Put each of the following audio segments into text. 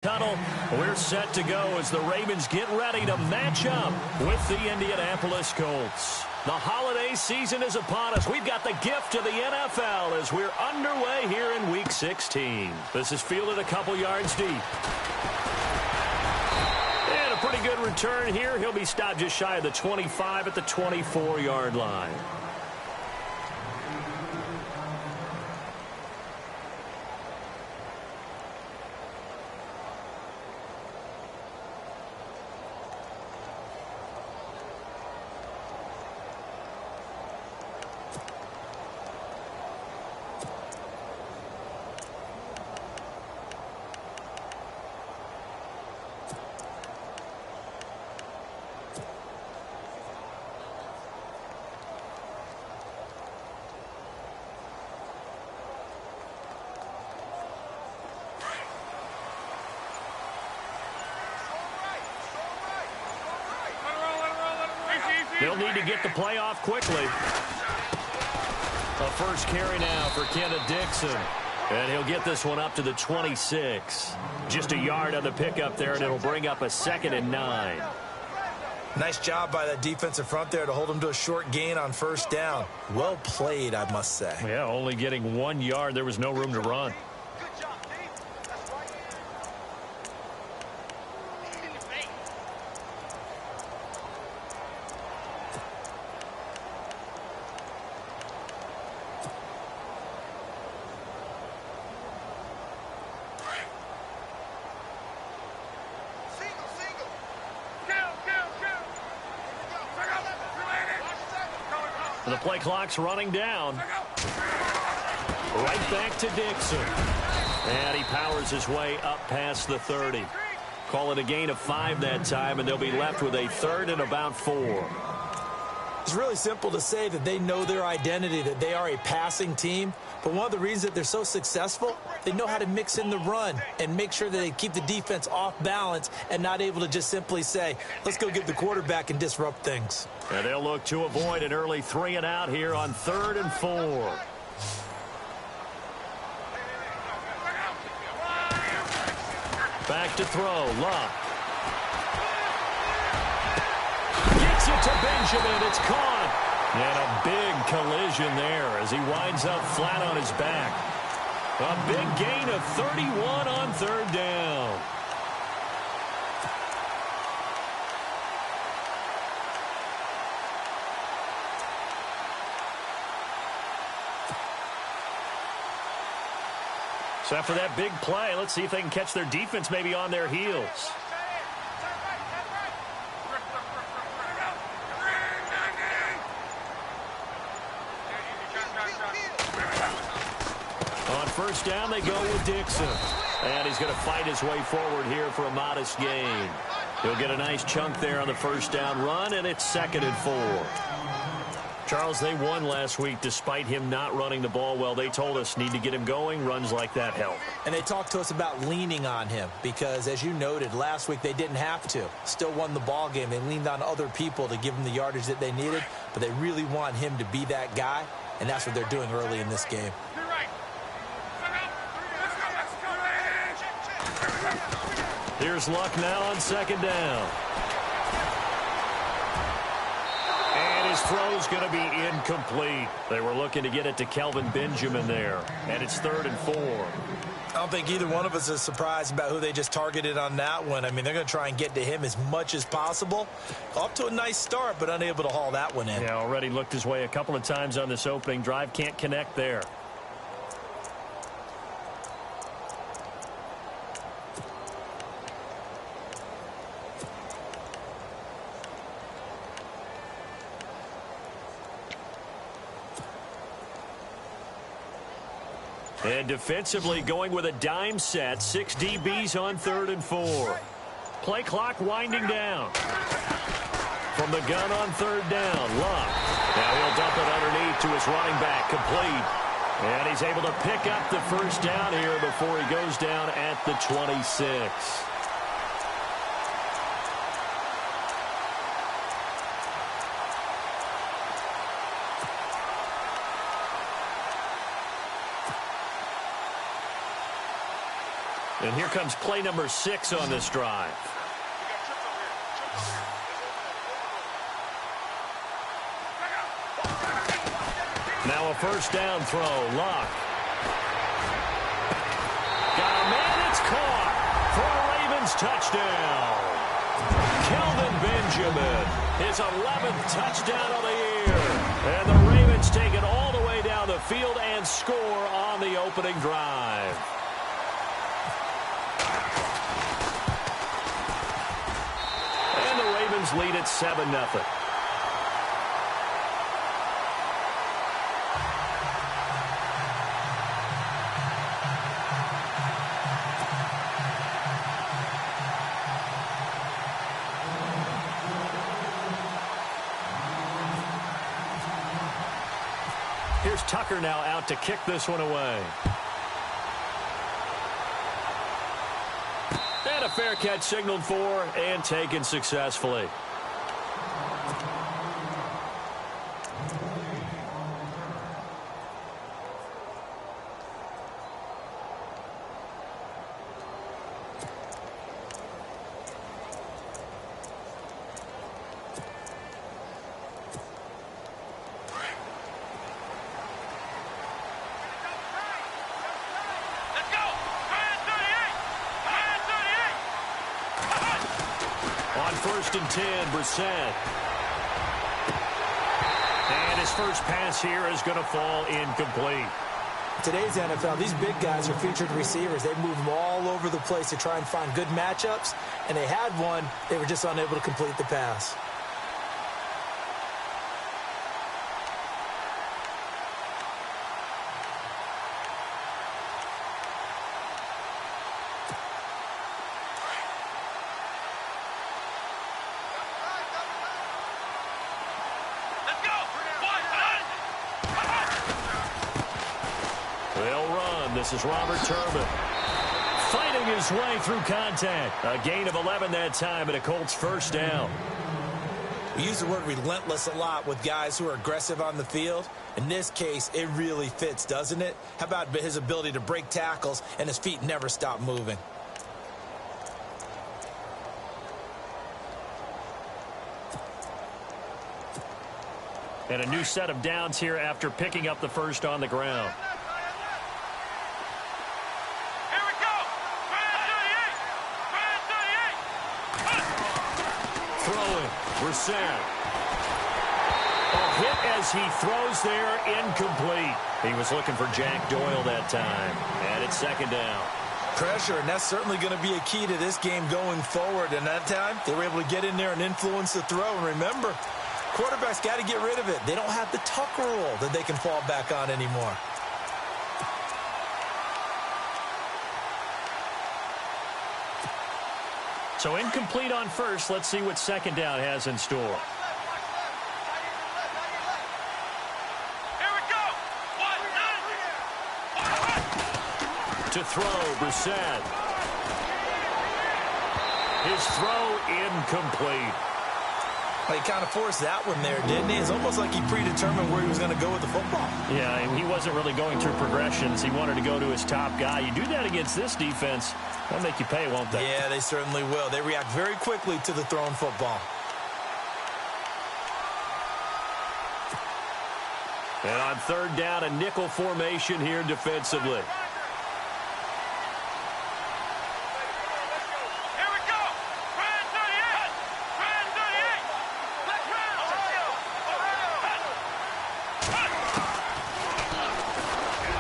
Tunnel. We're set to go as the Ravens get ready to match up with the Indianapolis Colts. The holiday season is upon us. We've got the gift of the NFL as we're underway here in Week 16. This is fielded a couple yards deep. And a pretty good return here. He'll be stopped just shy of the 25 at the 24-yard line. They'll need to get the play off quickly. A first carry now for Kenneth Dixon. And he'll get this one up to the 26. Just a yard on the pickup there, and it'll bring up a 2nd and 9. Nice job by that defensive front there to hold him to a short gain on first down. Well played, I must say. Yeah, only getting 1 yard. There was no room to run. The play clock's running down. Right back to Dixon. And he powers his way up past the 30. Call it a gain of 5 that time, and they'll be left with a 3rd and about 4. It's really simple to say that they know their identity, that they are a passing team. But one of the reasons that they're so successful, they know how to mix in the run and make sure that they keep the defense off balance and not able to just simply say, let's go get the quarterback and disrupt things. And they'll look to avoid an early 3 and out here on 3rd and 4. Back to throw. Luck. Gets it to Benjamin. It's caught. And a big collision there as he winds up flat on his back. A big gain of 31 on 3rd down. So after that big play, let's see if they can catch their defense maybe on their heels. On first down, they go with Dixon. And he's going to fight his way forward here for a modest gain. He'll get a nice chunk there on the first down run, and it's 2nd and 4. Charles, they won last week despite him not running the ball well. They told us need to get him going. Runs like that help. And they talked to us about leaning on him because, as you noted, last week they didn't have to. Still won the ball game. They leaned on other people to give them the yardage that they needed, but they really want him to be that guy, and that's what they're doing early in this game. Here's Luck now on 2nd down. And his throw's going to be incomplete. They were looking to get it to Kelvin Benjamin there. And it's 3rd and 4. I don't think either one of us is surprised about who they just targeted on that one. I mean, they're going to try and get to him as much as possible. Off to a nice start, but unable to haul that one in. Yeah, already looked his way a couple of times on this opening drive. Can't connect there. And defensively going with a dime set. 6 DBs on 3rd and 4. Play clock winding down. From the gun on 3rd down, Luck. Now he'll dump it underneath to his running back, complete. And he's able to pick up the first down here before he goes down at the 26. And here comes play number 6 on this drive. Now a first down throw. Luck. Got a man, it's caught for a Ravens touchdown. Kelvin Benjamin, his 11th touchdown of the year. And the Ravens take it all the way down the field and score on the opening drive. And the Ravens lead at 7-0. Here's Tucker now out to kick this one away. And a fair catch signaled for and taken successfully. First and 10, Brissett. And his first pass here is going to fall incomplete. Today's NFL, these big guys are featured receivers. They move them all over the place to try and find good matchups, and they had one. They were just unable to complete the pass. This is Robert Turbin fighting his way through contact. A gain of 11 that time and a Colts first down. We use the word relentless a lot with guys who are aggressive on the field. In this case, it really fits, doesn't it? How about his ability to break tackles and his feet never stop moving? And a new set of downs here after picking up the first on the ground. Brissett. A hit as he throws there, incomplete. He was looking for Jack Doyle that time. And it's second down. Pressure, and that's certainly going to be a key to this game going forward. And that time, they were able to get in there and influence the throw. And remember, quarterbacks got to get rid of it. They don't have the tuck rule that they can fall back on anymore. So incomplete on first. Let's see what second down has in store. Here we go. To throw, Brissett. His throw incomplete. Well, he kind of forced that one there, didn't he? It's almost like he predetermined where he was going to go with the football. Yeah, he wasn't really going through progressions. He wanted to go to his top guy. You do that against this defense, they'll make you pay, won't they? Yeah, they certainly will. They react very quickly to the thrown football. And on third down, a nickel formation here defensively.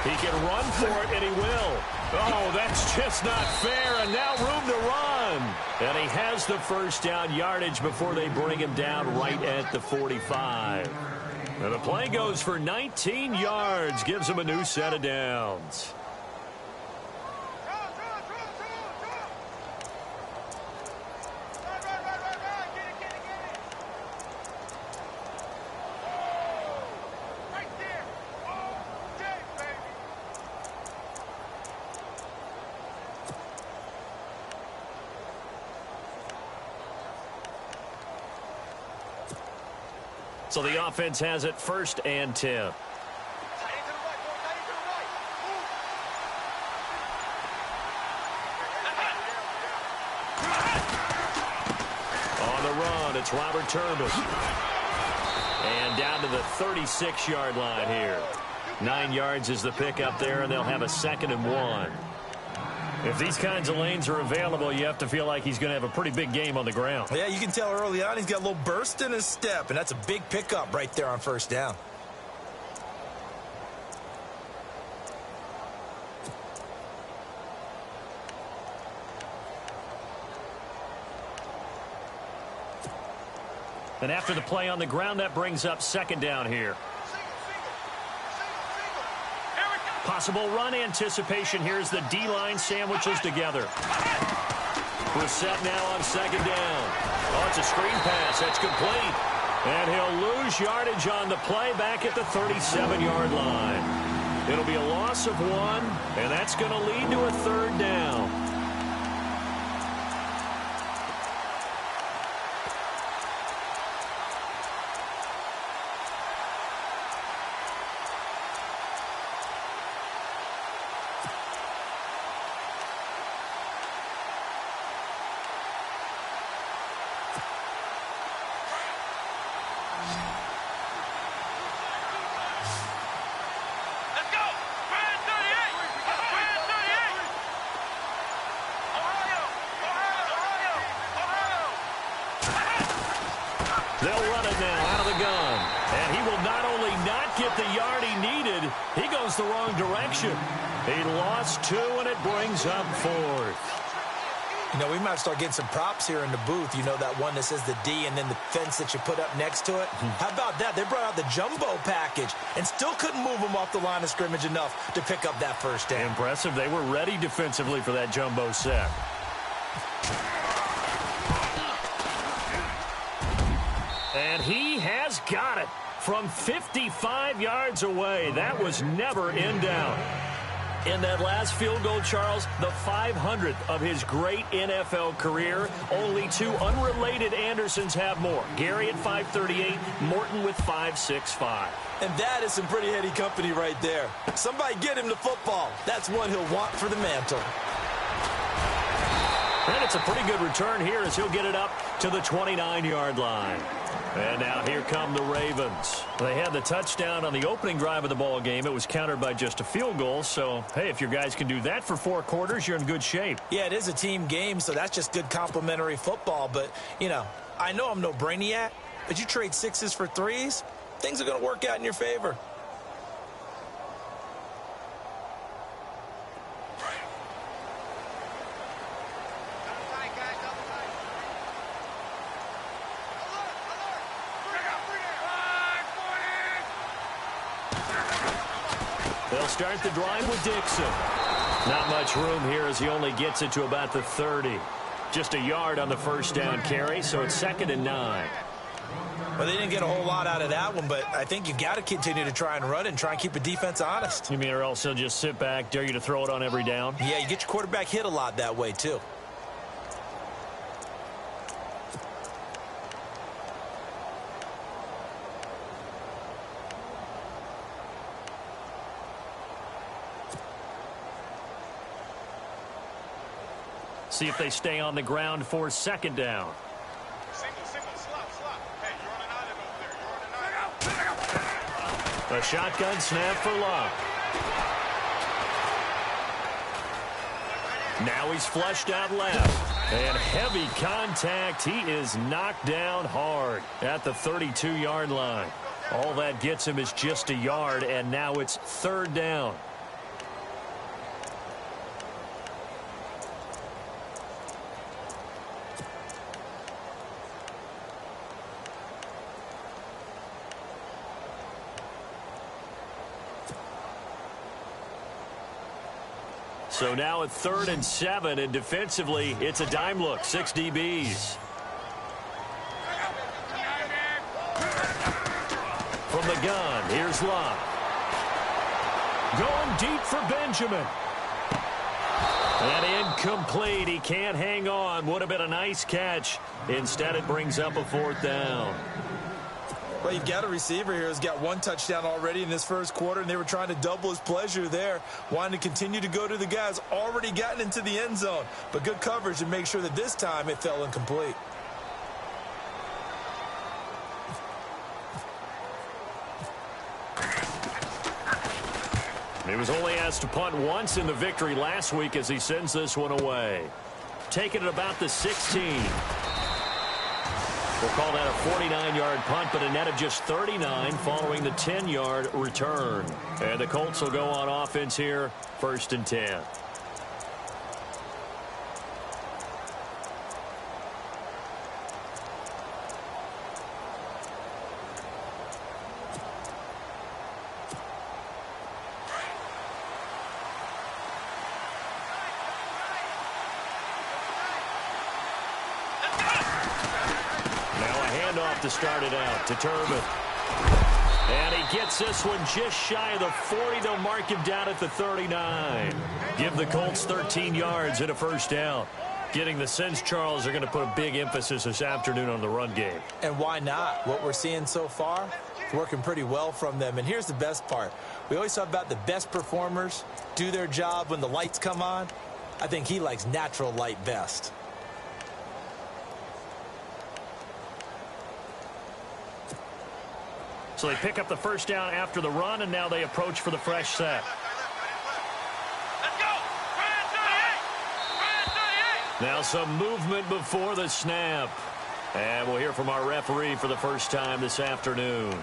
He can run for it, and he will. Oh, that's just not fair, and now room to run. And he has the first down yardage before they bring him down right at the 45. And the play goes for 19 yards, gives him a new set of downs. So the offense has it first and 10. the run, it's Robert Turbin. And down to the 36-yard line here. 9 yards is the pickup there, and they'll have a 2nd and 1. If these kinds of lanes are available, you have to feel like he's going to have a pretty big game on the ground. Yeah, you can tell early on he's got a little burst in his step, and that's a big pickup right there on first down. And after the play on the ground, that brings up 2nd down here. Possible run anticipation. Here's the D-line sandwiches together. We're set now on 2nd down. Oh, it's a screen pass. That's complete. And he'll lose yardage on the play back at the 37-yard line. It'll be a loss of 1, and that's going to lead to a 3rd down. They'll run it now out of the gun. And he will not only not get the yard he needed, he goes the wrong direction. He lost 2, and it brings up 4th. You know, we might start getting some props here in the booth. You know, that one that says the D and then the fence that you put up next to it. How about that? They brought out the jumbo package and still couldn't move him off the line of scrimmage enough to pick up that first down. Impressive. They were ready defensively for that jumbo set. And he has got it from 55 yards away. That was never in doubt. In that last field goal, Charles, the 500th of his great NFL career. Only 2 unrelated Andersons have more. Gary at 538, Morton with 565. And that is some pretty heady company right there. Somebody get him the football. That's one he'll want for the mantle. And it's a pretty good return here as he'll get it up to the 29-yard line. And now here come the Ravens. They had the touchdown on the opening drive of the ball game. It was countered by just a field goal. So, hey, if your guys can do that for 4 quarters, you're in good shape. Yeah, it is a team game, so that's just good complimentary football. But, you know, I know I'm no brainiac, but you trade 6s for 3s, things are going to work out in your favor. They'll start the drive with Dixon. Not much room here as he only gets it to about the 30. Just a yard on the first down carry, so it's 2nd and 9. Well, they didn't get a whole lot out of that one, but I think you've got to continue to try and run and try and keep the defense honest. You mean or else he'll just sit back, dare you to throw it on every down? Yeah, you get your quarterback hit a lot that way, too. See if they stay on the ground for 2nd down. A shotgun snap for Love. Now he's flushed out left. And heavy contact. He is knocked down hard at the 32-yard line. All that gets him is just a yard, and now it's 3rd down. So now at 3rd and 7, and defensively, it's a dime look. 6 DBs. From the gun, here's Love. Going deep for Benjamin. And incomplete. He can't hang on. Would have been a nice catch. Instead, it brings up a 4th down. Well, you've got a receiver here who's got 1 touchdown already in this first quarter, and they were trying to double his pleasure there, wanting to continue to go to the guys already gotten into the end zone. But good coverage to make sure that this time it fell incomplete. He was only asked to punt once in the victory last week as he sends this one away. Taking it about the 16. We'll call that a 49-yard punt, but a net of just 39 following the 10-yard return. And the Colts will go on offense here, 1st and 10. To start it out to Turbin. And he gets this one just shy of the 40. They'll mark him down at the 39. Give the Colts 13 yards and a 1st down. Getting the sense, Charles, are going to put a big emphasis this afternoon on the run game. And why not? What we're seeing so far, it's working pretty well from them. And here's the best part. We always talk about the best performers do their job when the lights come on. I think he likes natural light best. So they pick up the 1st down after the run, and now they approach for the fresh set. Let's go! Now some movement before the snap. And we'll hear from our referee for the first time this afternoon.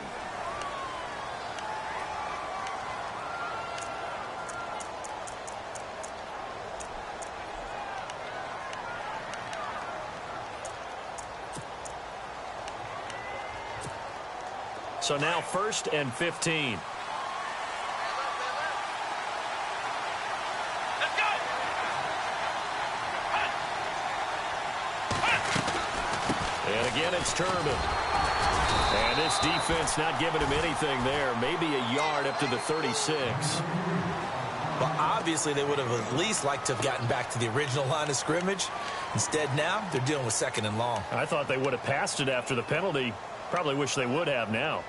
So now 1st and 15. Let's go! And again, it's Turbin. And this defense not giving him anything there. Maybe a yard up to the 36. Well, obviously, they would have at least liked to have gotten back to the original line of scrimmage. Instead, now, they're dealing with 2nd and long. I thought they would have passed it after the penalty. Probably wish they would have now.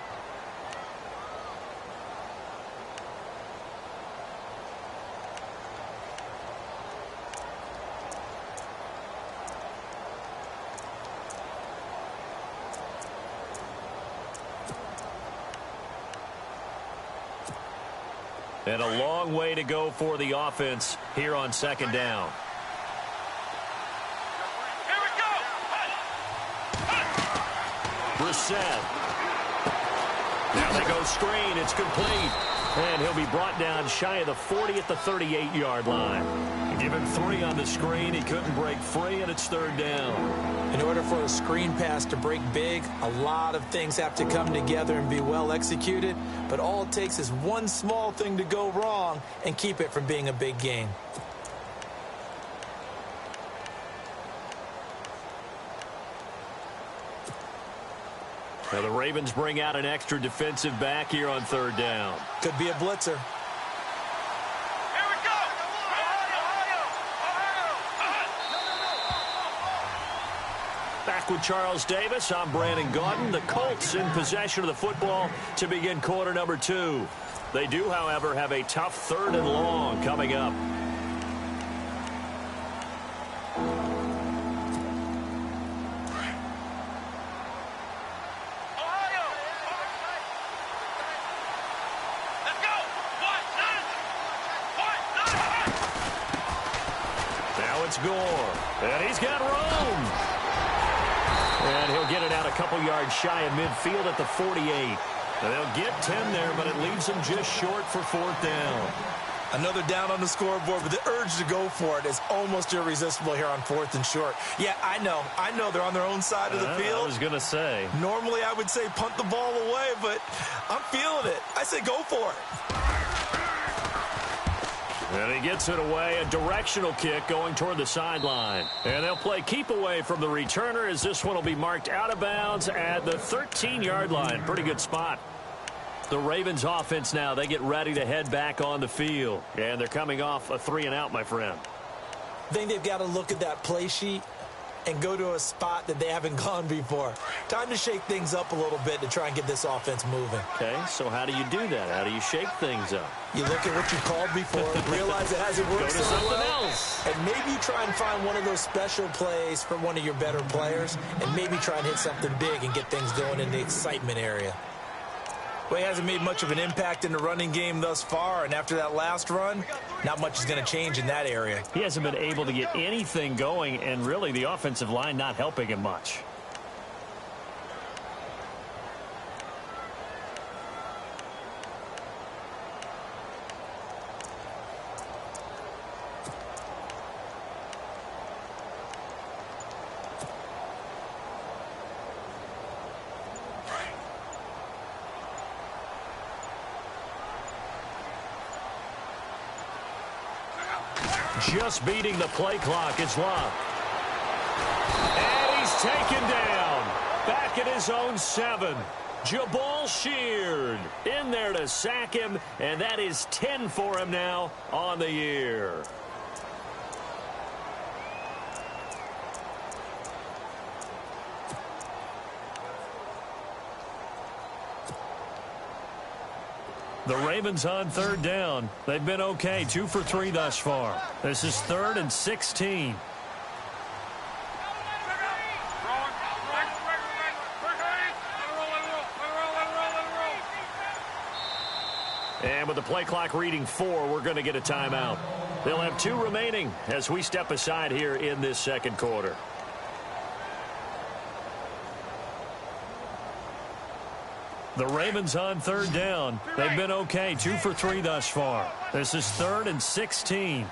And a long way to go for the offense here on 2nd down. Here we go! Brissett. Now they go screen. It's complete. And he'll be brought down shy of the 40 at the 38-yard line. Give him 3 on the screen. He couldn't break free, and it's 3rd down. In order for a screen pass to break big, a lot of things have to come together and be well executed. But all it takes is one small thing to go wrong and keep it from being a big gain. Now the Ravens bring out an extra defensive back here on 3rd down. Could be a blitzer. Here we go! Back with Charles Davis, I'm Brandon Gaudin. The Colts in possession of the football to begin quarter number 2. They do, however, have a tough 3rd and long coming up. Now it's Gore, and he's got room. And he'll get it out a couple yards shy of midfield at the 48. Now they'll get 10 there, but it leaves them just short for 4th down. Another down on the scoreboard, but the urge to go for it is almost irresistible here on 4th and short. Yeah, I know they're on their own side of the field. I was going to say. Normally I would say punt the ball away, but I'm feeling it. I say go for it. And he gets it away, a directional kick going toward the sideline. And they'll play keep away from the returner as this one will be marked out of bounds at the 13-yard line. Pretty good spot. The Ravens offense now, they get ready to head back on the field. And they're coming off a 3-and-out, my friend. I think they've got to look at that play sheet and go to a spot that they haven't gone before. Time to shake things up a little bit to try and get this offense moving. Okay, so how do you do that? How do you shake things up? You look at what you called before, realize it hasn't worked so well, and maybe you try and find one of those special plays from one of your better players, and maybe try and hit something big and get things going in the excitement area. Well, he hasn't made much of an impact in the running game thus far, and after that last run, not much is going to change in that area. He hasn't been able to get anything going, and really the offensive line not helping him much. Just beating the play clock is Love. And he's taken down. Back at his own 7. Jabal Sheard in there to sack him, and that is 10 for him now on the year. The Ravens on 3rd down. They've been okay, 2 for 3 thus far. This is 3rd and 16. And with the play clock reading 4, we're going to get a timeout. They'll have 2 remaining as we step aside here in this second quarter. The Ravens on 3rd down. They've been okay, 2 for 3 thus far. This is 3rd and 16.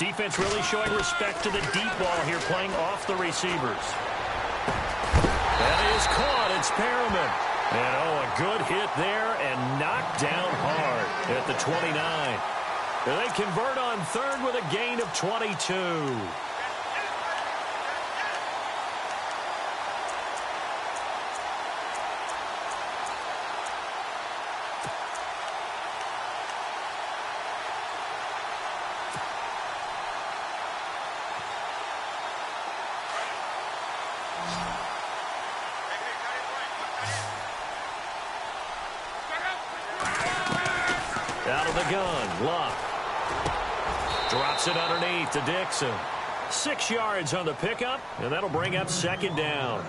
Defense really showing respect to the deep ball here, playing off the receivers. That is caught. It's Perriman. And, oh, a good hit there and knocked down hard at the 29. They convert on 3rd with a gain of 22. Out of the gun, Luck. Drops it underneath to Dixon. 6 yards on the pickup, and that'll bring up 2nd down.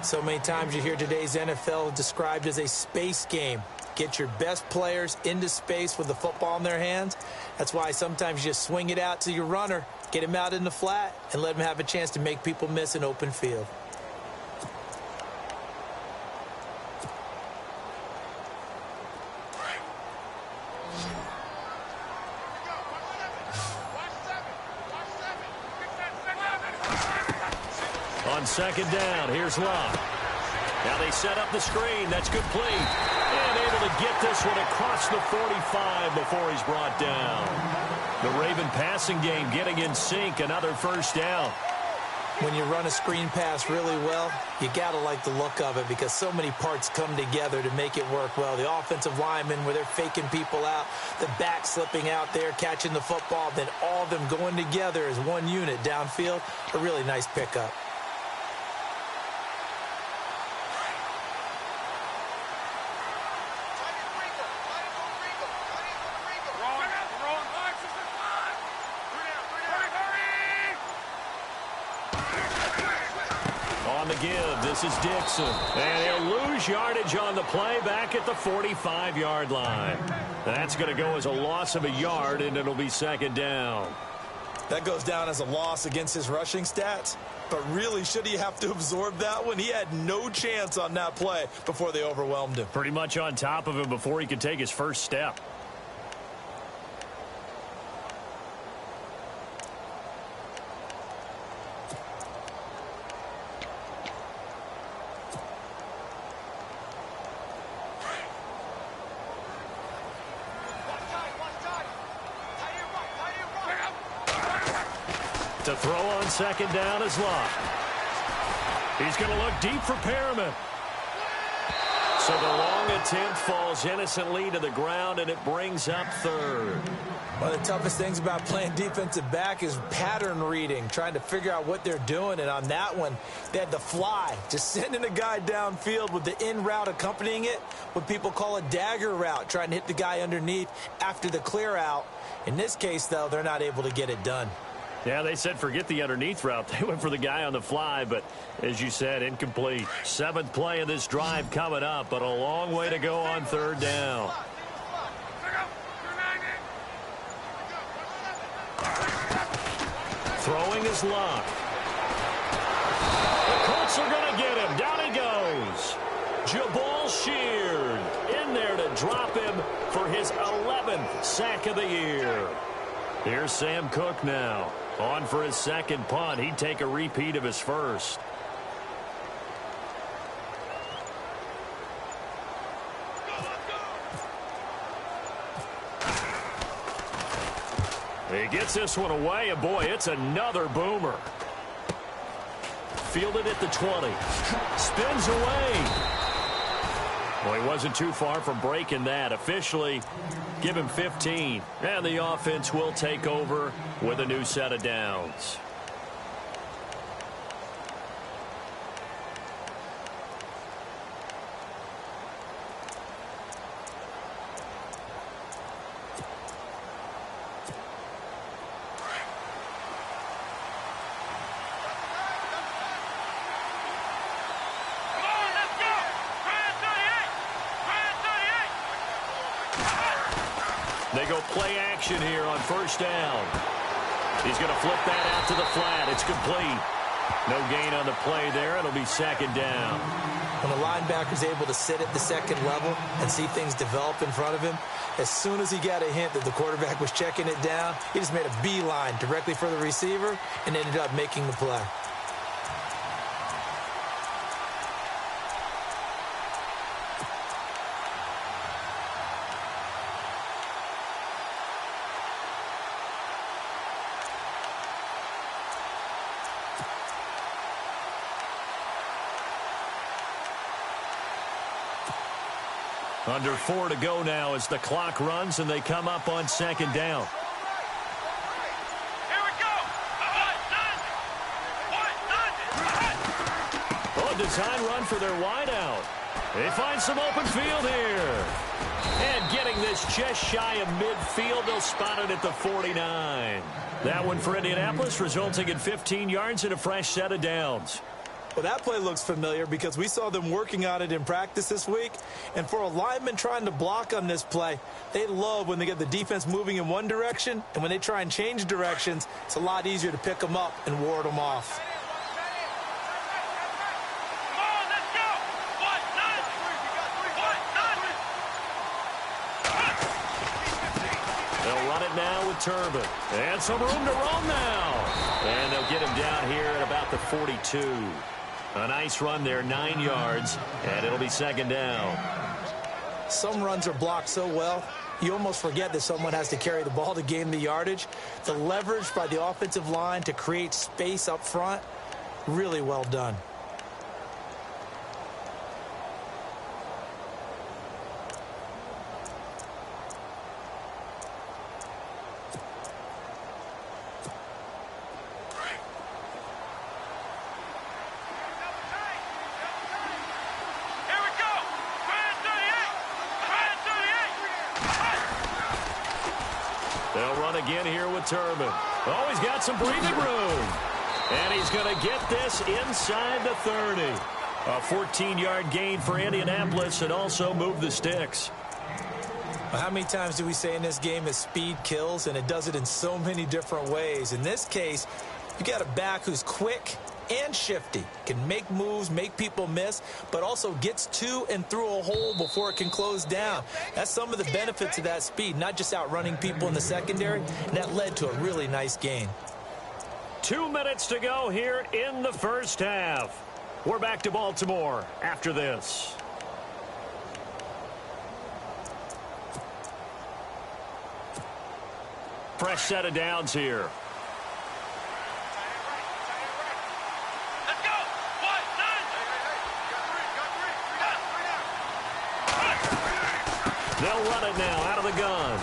So many times you hear today's NFL described as a space game. Get your best players into space with the football in their hands. That's why sometimes you just swing it out to your runner, get him out in the flat, and let him have a chance to make people miss an open field. On 2nd down, here's Love. Now they set up the screen. That's complete. And able to get this one across the 45 before he's brought down. The Raven passing game getting in sync. Another 1st down. When you run a screen pass really well, you got to like the look of it because so many parts come together to make it work well. The offensive linemen, where they're faking people out, the back slipping out there, catching the football, then all of them going together as one unit downfield. A really nice pickup. Give. This is Dixon. And he'll lose yardage on the play back at the 45-yard line. That's going to go as a loss of a yard, and it'll be 2nd down. That goes down as a loss against his rushing stats. But really, should he have to absorb that one? He had no chance on that play before they overwhelmed him. Pretty much on top of him before he could take his first step. To throw on 2nd down is Love. He's going to look deep for Perriman. So the long attempt falls innocently to the ground, and it brings up third. One of the toughest things about playing defensive back is pattern reading, trying to figure out what they're doing. And on that one, they had the fly, just sending a guy downfield with the in route accompanying it, what people call a dagger route, trying to hit the guy underneath after the clear out. In this case, though, they're not able to get it done. Yeah, they said forget the underneath route. They went for the guy on the fly, but as you said, incomplete. 7th play of this drive coming up, but a long way to go on 3rd down. Throwing his luck. The Colts are going to get him. Down he goes. Jabal Sheard in there to drop him for his 11th sack of the year. Here's Sam Cook now. On for his 2nd punt. He'd take a repeat of his first. He gets this one away, and boy, it's another boomer. Fielded at the 20. Spins away. Well, he wasn't too far from breaking that. Officially, give him 15. And the offense will take over with a new set of downs. They go play action here on 1st down. He's going to flip that out to the flat. It's complete. No gain on the play there. It'll be 2nd down. When a linebacker's able to sit at the 2nd level and see things develop in front of him, as soon as he got a hint that the quarterback was checking it down, he just made a beeline directly for the receiver and ended up making the play. Under 4 to go now as the clock runs and they come up on 2nd down. Here we go. Oh, a design run for their wideout. They find some open field here. And getting this just shy of midfield, they'll spot it at the 49. That one for Indianapolis, resulting in 15 yards and a fresh set of downs. Well, that play looks familiar because we saw them working on it in practice this week. And for a lineman trying to block on this play, they love when they get the defense moving in one direction. And when they try and change directions, it's a lot easier to pick them up and ward them off. They'll run it now with Turbin. And some room to roam now. And they'll get him down here at about the 42. A nice run there, 9 yards, and it'll be 2nd down. Some runs are blocked so well, you almost forget that someone has to carry the ball to gain the yardage. The leverage by the offensive line to create space up front, really well done. They'll run again here with Turbin. Oh, he's got some breathing room. And he's going to get this inside the 30. A 14-yard gain for Indianapolis and also move the sticks. Well, how many times do we say in this game that speed kills, and it does it in so many different ways? In this case, you got a back who's quick and shifty, can make moves, make people miss, but also gets to and through a hole before it can close down. That's some of the benefits of that speed, not just outrunning people in the secondary, and that led to a really nice gain. 2 minutes to go here in the 1st half. We're back to Baltimore after this. Fresh set of downs here. They'll run it now out of the gun.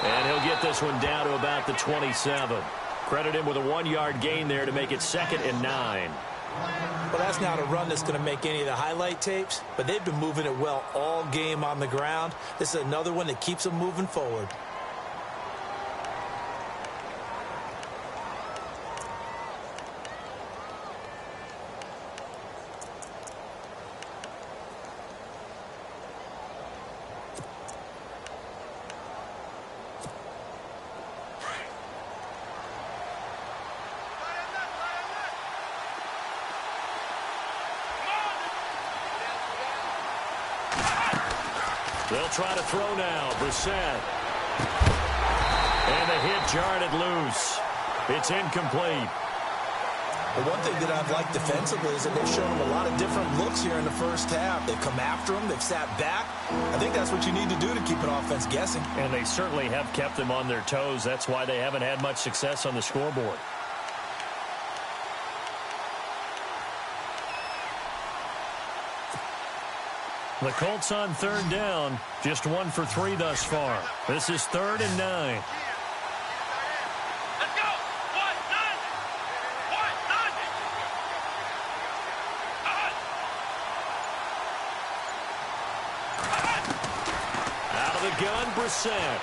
And he'll get this one down to about the 27. Credit him with a 1-yard gain there to make it 2nd and 9. Well, that's not a run that's going to make any of the highlight tapes, but they've been moving it well all game on the ground. This is another one that keeps them moving forward. They'll try to throw now. Brissett. And the hit jarred it loose. It's incomplete. The one thing that I've liked defensively is that they've shown them a lot of different looks here in the first half. They've come after them. They've sat back. I think that's what you need to do to keep an offense guessing. And they certainly have kept them on their toes. That's why they haven't had much success on the scoreboard. The Colts on 3rd down, just 1 for 3 thus far. This is 3rd and 9. Let's go. 1, 9. 1, 9. Out of the gun, Brissett.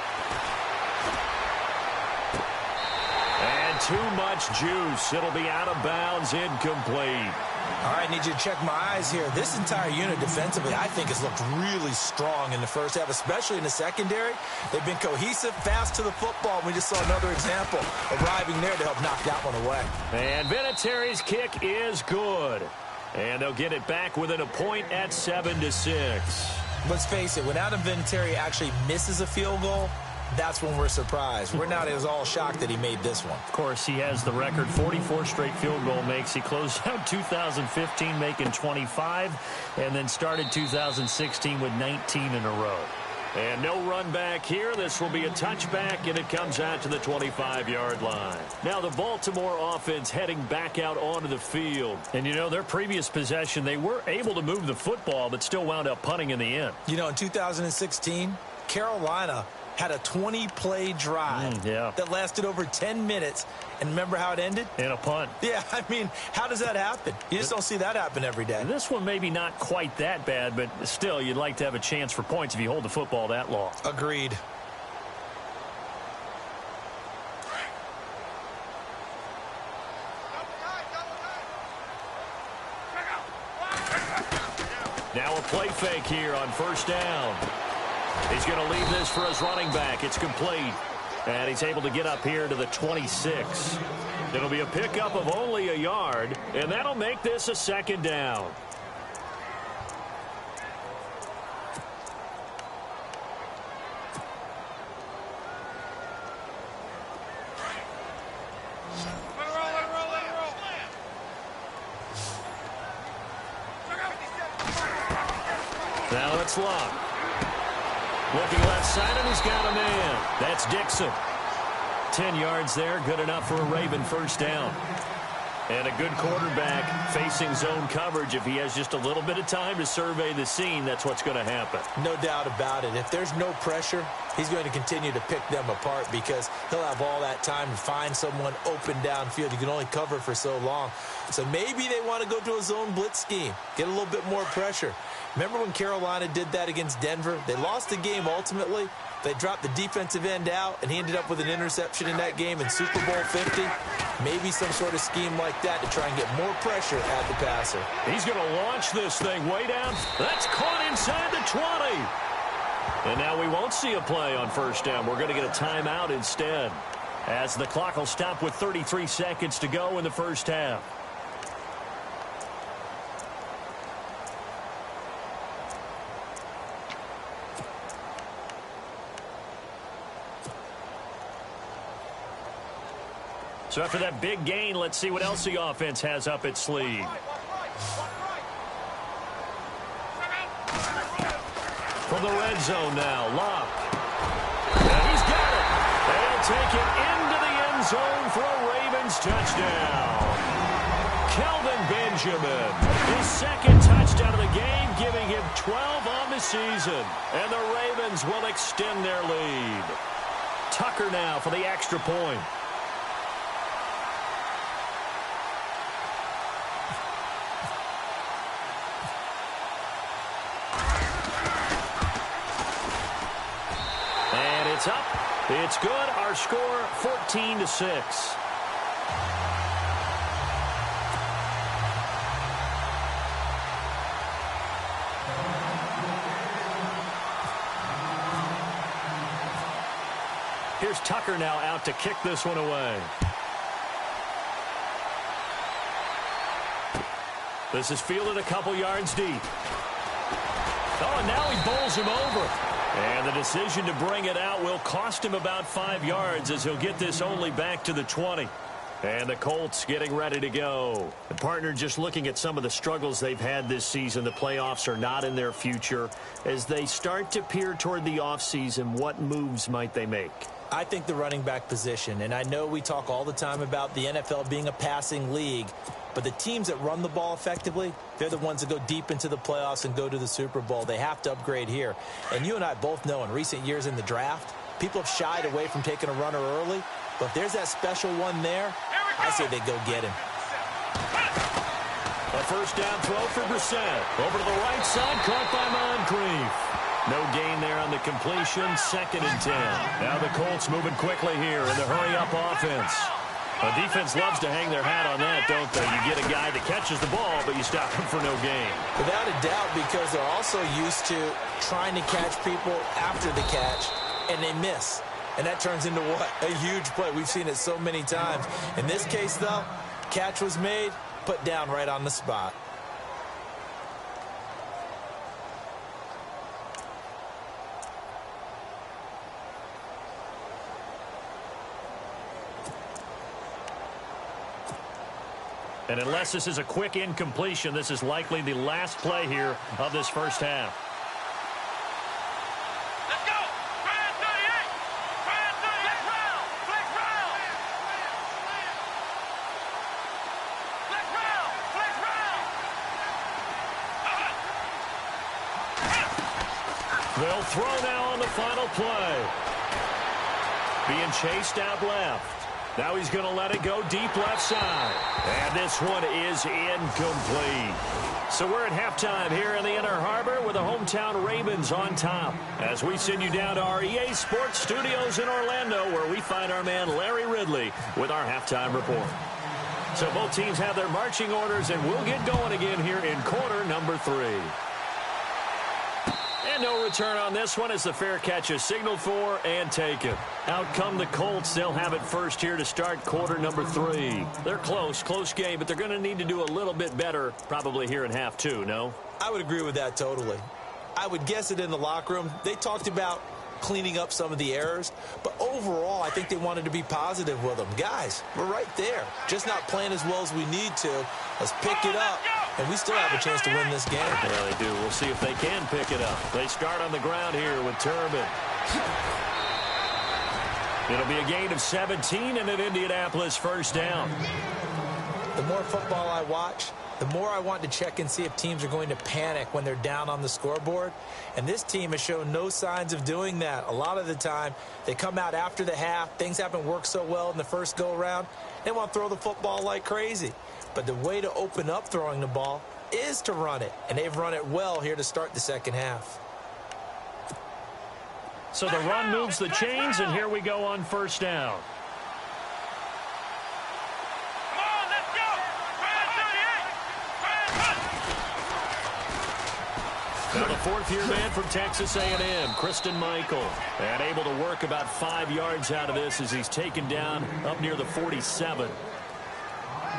And too much juice. It'll be out of bounds, incomplete. All right, need you to check my eyes here. This entire unit defensively, I think, has looked really strong in the first half, especially in the secondary. They've been cohesive, fast to the football. We just saw another example arriving there to help knock that one away. And Vinatieri's kick is good. And they'll get it back within a point at 7-6. Let's face it, when Adam Vinatieri actually misses a field goal, that's when we're surprised. We're not as all shocked that he made this one. Of course, he has the record, 44 straight field goal makes. He closed out 2015 making 25, and then started 2016 with 19 in a row. And no run back here. This will be a touchback, and it comes out to the 25-yard line. Now the Baltimore offense heading back out onto the field. And, you know, their previous possession, they were able to move the football, but still wound up punting in the end. You know, in 2016, Carolina had a 20-play drive that lasted over 10 minutes. And remember how it ended? In a punt. Yeah, I mean, how does that happen? You just don't see that happen every day. This one maybe not quite that bad, but still, you'd like to have a chance for points if you hold the football that long. Agreed. Now a play fake here on 1st down. He's going to leave this for his running back. It's complete. And he's able to get up here to the 26. It'll be a pickup of only a yard, and that'll make this a 2nd down. Now it's Locke. Looking left side, and he's got a man. That's Dixon. 10 yards there, good enough for a Raven 1st down. And a good quarterback facing zone coverage. If he has just a little bit of time to survey the scene, that's what's going to happen. No doubt about it. If there's no pressure, he's going to continue to pick them apart because he'll have all that time to find someone open downfield. You can only cover for so long. So maybe they want to go to a zone blitz scheme, get a little bit more pressure. Remember when Carolina did that against Denver? They lost the game ultimately. They dropped the defensive end out, and he ended up with an interception in that game in Super Bowl 50. Maybe some sort of scheme like that to try and get more pressure at the passer. He's going to launch this thing way down. That's caught inside the 20. And now we won't see a play on 1st down. We're going to get a timeout instead, as the clock will stop with 33 seconds to go in the 1st half. So after that big gain, let's see what else the offense has up its sleeve. From the red zone now, Locke. And he's got it. They'll take it into the end zone for a Ravens touchdown. Kelvin Benjamin. His second touchdown of the game, giving him 12 on the season. And the Ravens will extend their lead. Tucker now for the extra point. And it's up. It's good. Our score, 14-6. Here's Tucker now out to kick this one away. This is fielded a couple yards deep. Oh, and now he bowls him over. And the decision to bring it out will cost him about 5 yards as he'll get this only back to the 20. And the Colts getting ready to go. The partner, just looking at some of the struggles they've had this season, the playoffs are not in their future. As they start to peer toward the offseason, what moves might they make? I think the running back position, and I know we talk all the time about the NFL being a passing league, but the teams that run the ball effectively, they're the ones that go deep into the playoffs and go to the Super Bowl. They have to upgrade here. And you and I both know in recent years in the draft, people have shied away from taking a runner early, but if there's that special one there, I say they go get him. A first down throw for Brissett. Over to the right side, caught by Moncrief. No gain there on the completion, 2nd and 10. Now the Colts moving quickly here in the hurry-up offense. The defense loves to hang their hat on that, don't they? You get a guy that catches the ball, but you stop him for no gain. Without a doubt, because they're also used to trying to catch people after the catch, and they miss. And that turns into what? A huge play. We've seen it so many times. In this case, though, catch was made, put down right on the spot. And unless this is a quick incompletion, this is likely the last play here of this first half. Let's go. Brand 38. Brand 38. Flex round. Flex round. Flex round. They'll throw now on the final play. Being chased out left. Now he's going to let it go deep left side. And this one is incomplete. So we're at halftime here in the Inner Harbor with the hometown Ravens on top. As we send you down to our EA Sports Studios in Orlando, where we find our man Larry Ridley with our halftime report. So both teams have their marching orders, and we'll get going again here in quarter number 3. And no return on this one as the fair catch is signaled for and taken. Out come the Colts. They'll have it first here to start quarter number 3. They're close game, but they're going to need to do a little bit better probably here in half 2, no? I would agree with that totally. I would guess it in the locker room. They talked about cleaning up some of the errors, but overall, I think they wanted to be positive with them. Guys, we're right there. Just not playing as well as we need to. Let's pick it up, and we still have a chance to win this game. Yeah, they do. We'll see if they can pick it up. They start on the ground here with Turbin. It'll be a gain of 17 and an Indianapolis first down. The more football I watch, the more I want to check and see if teams are going to panic when they're down on the scoreboard. And this team has shown no signs of doing that. A lot of the time, they come out after the half. Things haven't worked so well in the first go-around. They want to throw the football like crazy. But the way to open up throwing the ball is to run it. And they've run it well here to start the second half. So the run moves the chains, and here we go on first down. Now the fourth-year man from Texas A&M, Christine Michael, and able to work about 5 yards out of this as he's taken down up near the 47.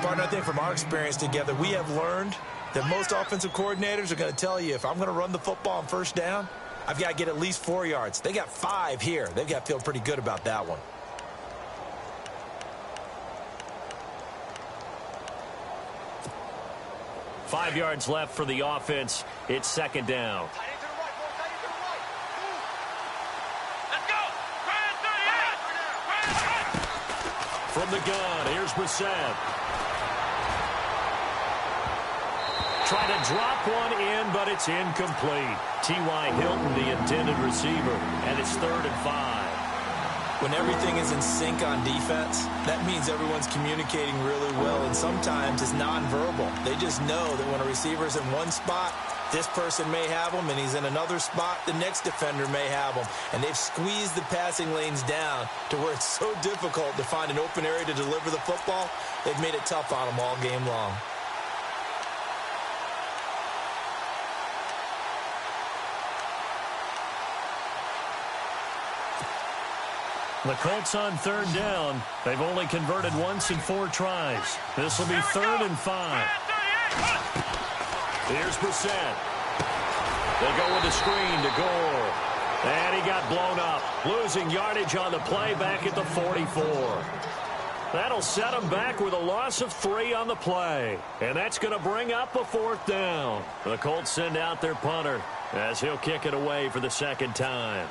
Partner, I think from our experience together, we have learned that most offensive coordinators are going to tell you, if I'm going to run the football on first down, I've got to get at least 4 yards. They got 5 here. They've got to feel pretty good about that one. Five yards left for the offense. It's second down. Let's go. Brand 38. From the gun, here's Brissett. Trying to drop one in, but it's incomplete. T.Y. Hilton, the intended receiver, and it's 3rd and 5. When everything is in sync on defense, that means everyone's communicating really well, and sometimes it's nonverbal. They just know that when a receiver's in one spot, this person may have him, and he's in another spot, the next defender may have him. And they've squeezed the passing lanes down to where it's so difficult to find an open area to deliver the football. They've made it tough on them all game long. The Colts on 3rd down. They've only converted once in 4 tries. This will be 3rd and 5. Here's Brissett. They go with the screen to Gore. And he got blown up. Losing yardage on the play back at the 44. That'll set him back with a loss of 3 on the play. And that's going to bring up a 4th down. The Colts send out their punter as he'll kick it away for the 2nd time.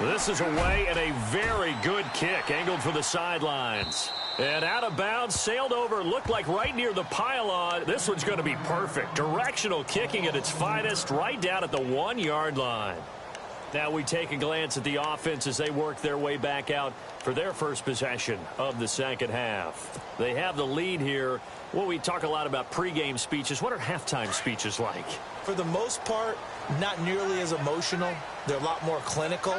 This is away and a very good kick angled for the sidelines. And out of bounds, sailed over, looked like right near the pylon. This one's going to be perfect. Directional kicking at its finest right down at the 1-yard line. Now we take a glance at the offense as they work their way back out for their first possession of the 2nd half. They have the lead here. Well, we talk a lot about pregame speeches. What are halftime speeches like? For the most part, not nearly as emotional. They're a lot more clinical.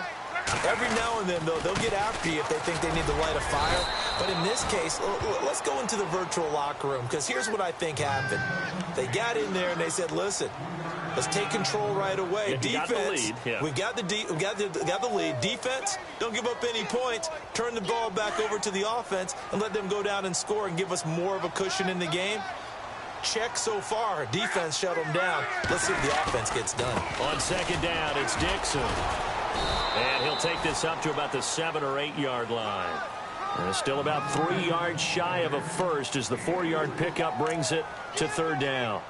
Every now and then, though, they'll get after you if they think they need to light a fire. But in this case, let's go into the virtual locker room, because here's what I think happened. They got in there and they said, listen, let's take control right away. Yeah, defense, got the lead. Yeah. we got the lead. Defense, don't give up any points. Turn the ball back over to the offense and let them go down and score and give us more of a cushion in the game. Check so far. Defense shut them down. Let's see if the offense gets done. On 2nd down, it's Dixon. And he'll take this up to about the 7- or 8-yard line. And still about 3 yards shy of a first as the 4-yard pickup brings it to 3rd down.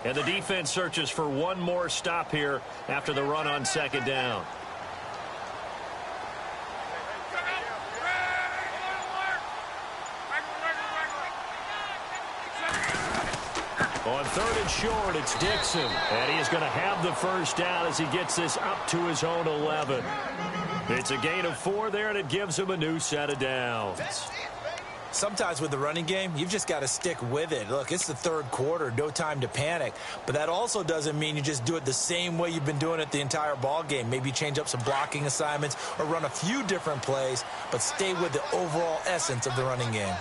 And the defense searches for one more stop here after the run on 2nd down. On 3rd and short, it's Dixon. And he is going to have the first down as he gets this up to his own 11. It's a gain of 4 there, and it gives him a new set of downs. Sometimes with the running game, you've just got to stick with it. Look, it's the 3rd quarter, no time to panic. But that also doesn't mean you just do it the same way you've been doing it the entire ball game. Maybe change up some blocking assignments or run a few different plays, but stay with the overall essence of the running game.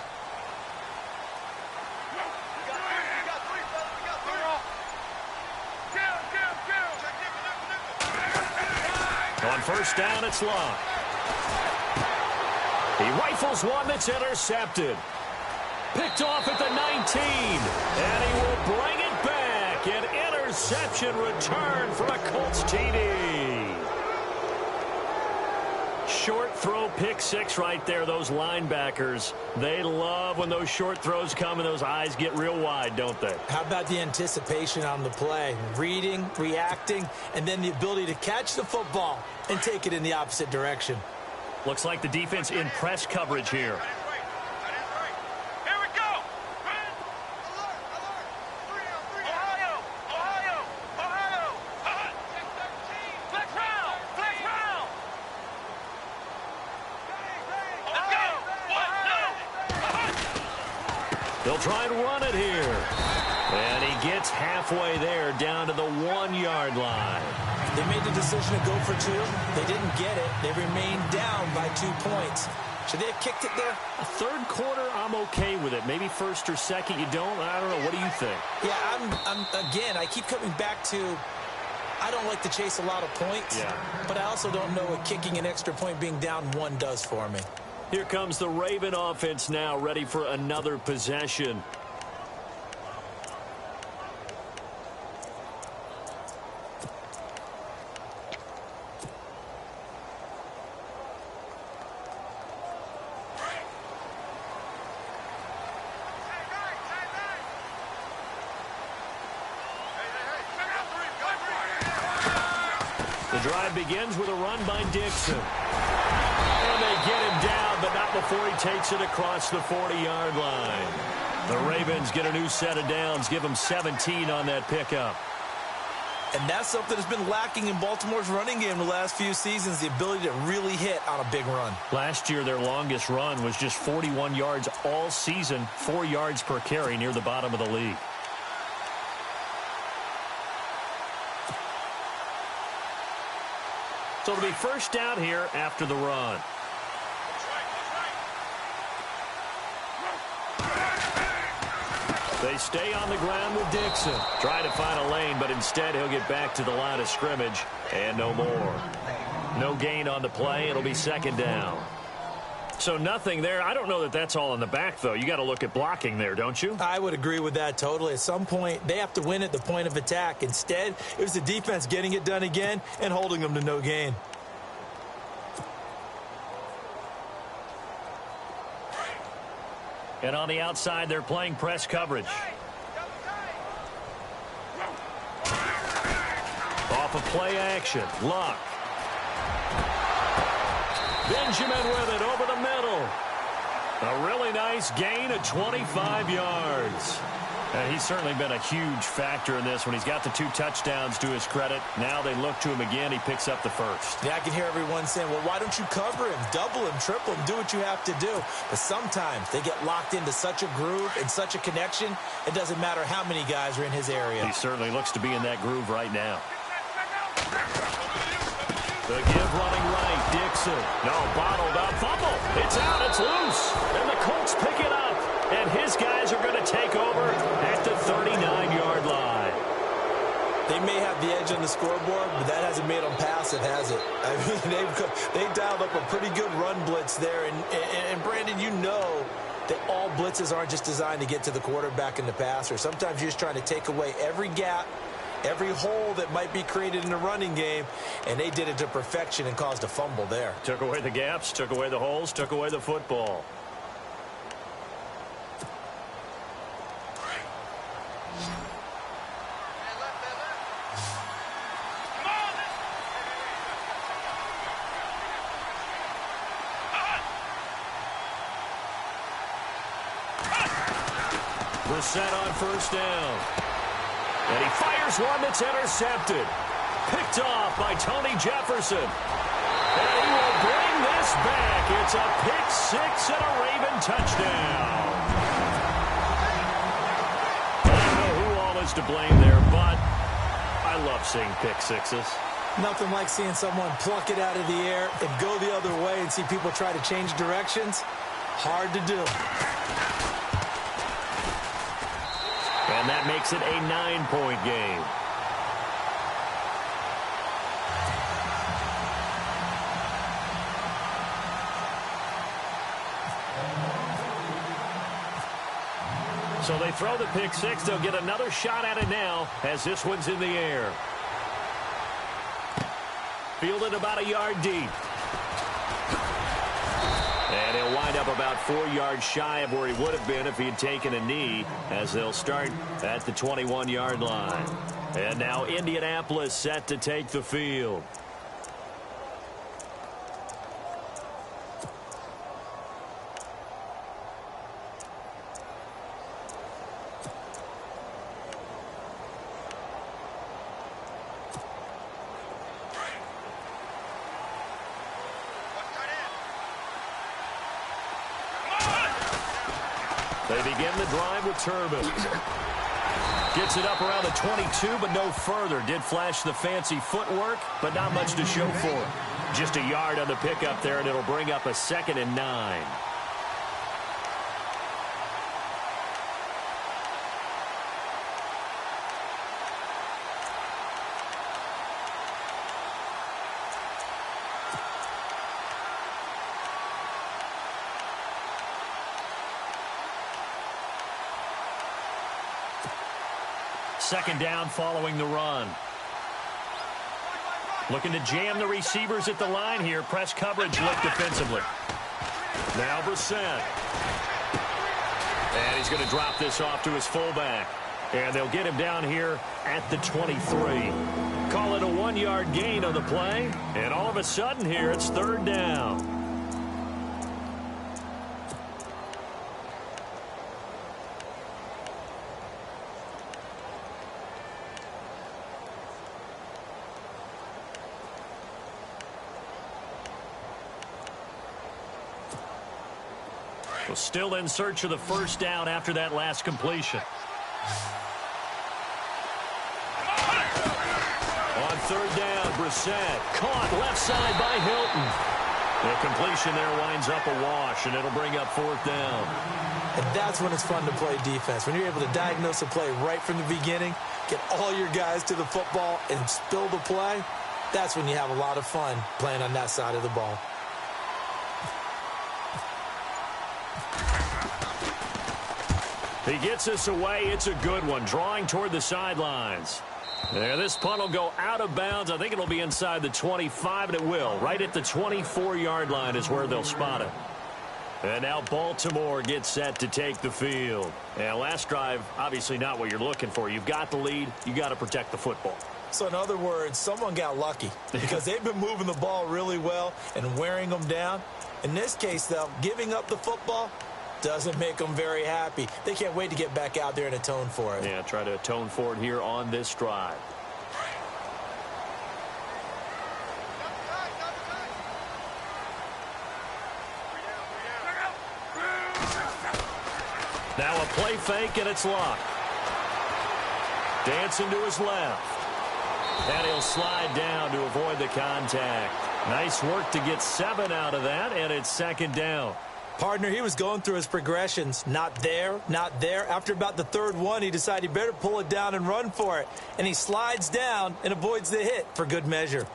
On 1st down, it's Locke. He rifles one that's intercepted. Picked off at the 19. And he will bring it back. An interception return for a Colts TD. Short throw, pick 6 right there. Those linebackers, they love when those short throws come and those eyes get real wide, don't they? How about the anticipation on the play? Reading, reacting, and then the ability to catch the football and take it in the opposite direction. Looks like the defense in press coverage here. Here we go. Ohio. Flex round. Let's go. They'll try and run it here. And he gets halfway there down to the 1-yard line. They made the decision to go for 2. They didn't get it. They remained down by 2 points. Should they have kicked it there? A 3rd quarter, I'm okay with it. Maybe 1st or 2nd, you don't. I don't know. What do you think? Yeah, again, I keep coming back to I don't like to chase a lot of points, but I also don't know what kicking an extra point being down 1 does for me. Here comes the Raven offense now, ready for another possession. The drive begins with a run by Dixon. And they get him down, but not before he takes it across the 40-yard line. The Ravens get a new set of downs, give them 17 on that pickup. And that's something that's been lacking in Baltimore's running game the last few seasons, the ability to really hit on a big run. Last year, their longest run was just 41 yards all season, 4 yards per carry near the bottom of the league. So it'll be first down here after the run. They stay on the ground with Dixon. Trying to find a lane, but instead he'll get back to the line of scrimmage and no more. No gain on the play. It'll be second down. So nothing there. I don't know that that's all in the back, though. You got to look at blocking there, don't you? I would agree with that totally. At some point, they have to win at the point of attack. Instead, it was the defense getting it done again and holding them to no gain. And on the outside, they're playing press coverage. Off of play action. Luck. Benjamin with it over the middle. A really nice gain of 25 yards. He's certainly been a huge factor in this when he's got the 2 touchdowns to his credit. Now they look to him again. He picks up the first. Yeah, I can hear everyone saying, well, why don't you cover him, double him, triple him, do what you have to do. But sometimes they get locked into such a groove and such a connection, it doesn't matter how many guys are in his area. He certainly looks to be in that groove right now. The give running right, Dixon. No, bottled up, fumble. It's out, it's loose. And the Colts pick it up. And his guys are going to take over at the 39-yard line. They may have the edge on the scoreboard, but that hasn't made them passive, has it? I mean, they've dialed up a pretty good run blitz there. And Brandon, you know that all blitzes aren't just designed to get to the quarterback and the passer. Sometimes you're just trying to take away every gap, every hole that might be created in the running game, and they did it to perfection and caused a fumble there. Took away the gaps, took away the holes, took away the football. Set on first down. And he fires one that's intercepted. Picked off by Tony Jefferson. And he will bring this back. It's a pick 6 and a Raven touchdown. I don't know who all is to blame there, but I love seeing pick 6s. Nothing like seeing someone pluck it out of the air and go the other way and see people try to change directions. Hard to do. And that makes it a 9-point game. So they throw the pick 6. They'll get another shot at it now as this one's in the air. Fielded about a yard deep. And he'll wind up about 4 yards shy of where he would have been if he had taken a knee, as they'll start at the 21-yard line. And now Indianapolis set to take the field. They begin the drive with Turbin. Gets it up around the 22, but no further. Did flash the fancy footwork, but not much to show for it. Just a yard on the pickup there, and it'll bring up a 2nd and 9. Second down following the run. Looking to jam the receivers at the line here. Press coverage look defensively. Now Brissett. And he's going to drop this off to his fullback. And they'll get him down here at the 23. Call it a 1-yard gain on the play. And all of a sudden here, it's third down. Well, still in search of the first down after that last completion. On third down, Brissett caught left side by Hilton. The completion there winds up a wash, and it'll bring up fourth down. And that's when it's fun to play defense. When you're able to diagnose a play right from the beginning, get all your guys to the football, and spill the play, that's when you have a lot of fun playing on that side of the ball. He gets us away. It's a good one, drawing toward the sidelines. There, this punt will go out of bounds. I think it'll be inside the 25, and it will. Right at the 24-yard line is where they'll spot it. And now Baltimore gets set to take the field. And last drive, obviously not what you're looking for. You've got the lead. You got to protect the football. So in other words, someone got lucky because they've been moving the ball really well and wearing them down. In this case, though, giving up the football doesn't make them very happy. They can't wait to get back out there and atone for it. Yeah, try to atone for it here on this drive. Now a play fake, and it's locked. Dancing to his left. And he'll slide down to avoid the contact. Nice work to get 7 out of that, and it's second down. Partner, he was going through his progressions. Not there, not there. After about the third one, he decided he better pull it down and run for it. And he slides down and avoids the hit for good measure.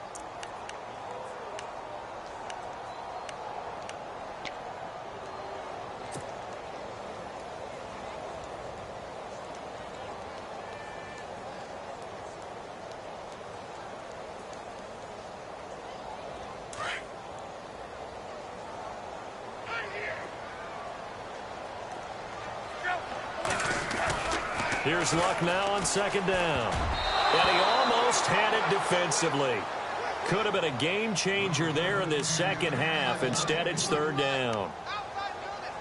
Here's Luck now on second down. And he almost had it defensively. Could have been a game changer there in this second half. Instead, it's third down.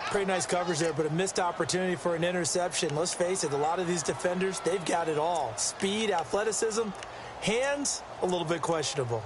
Pretty nice coverage there, but a missed opportunity for an interception. Let's face it, a lot of these defenders, they've got it all. Speed, athleticism, hands, a little bit questionable.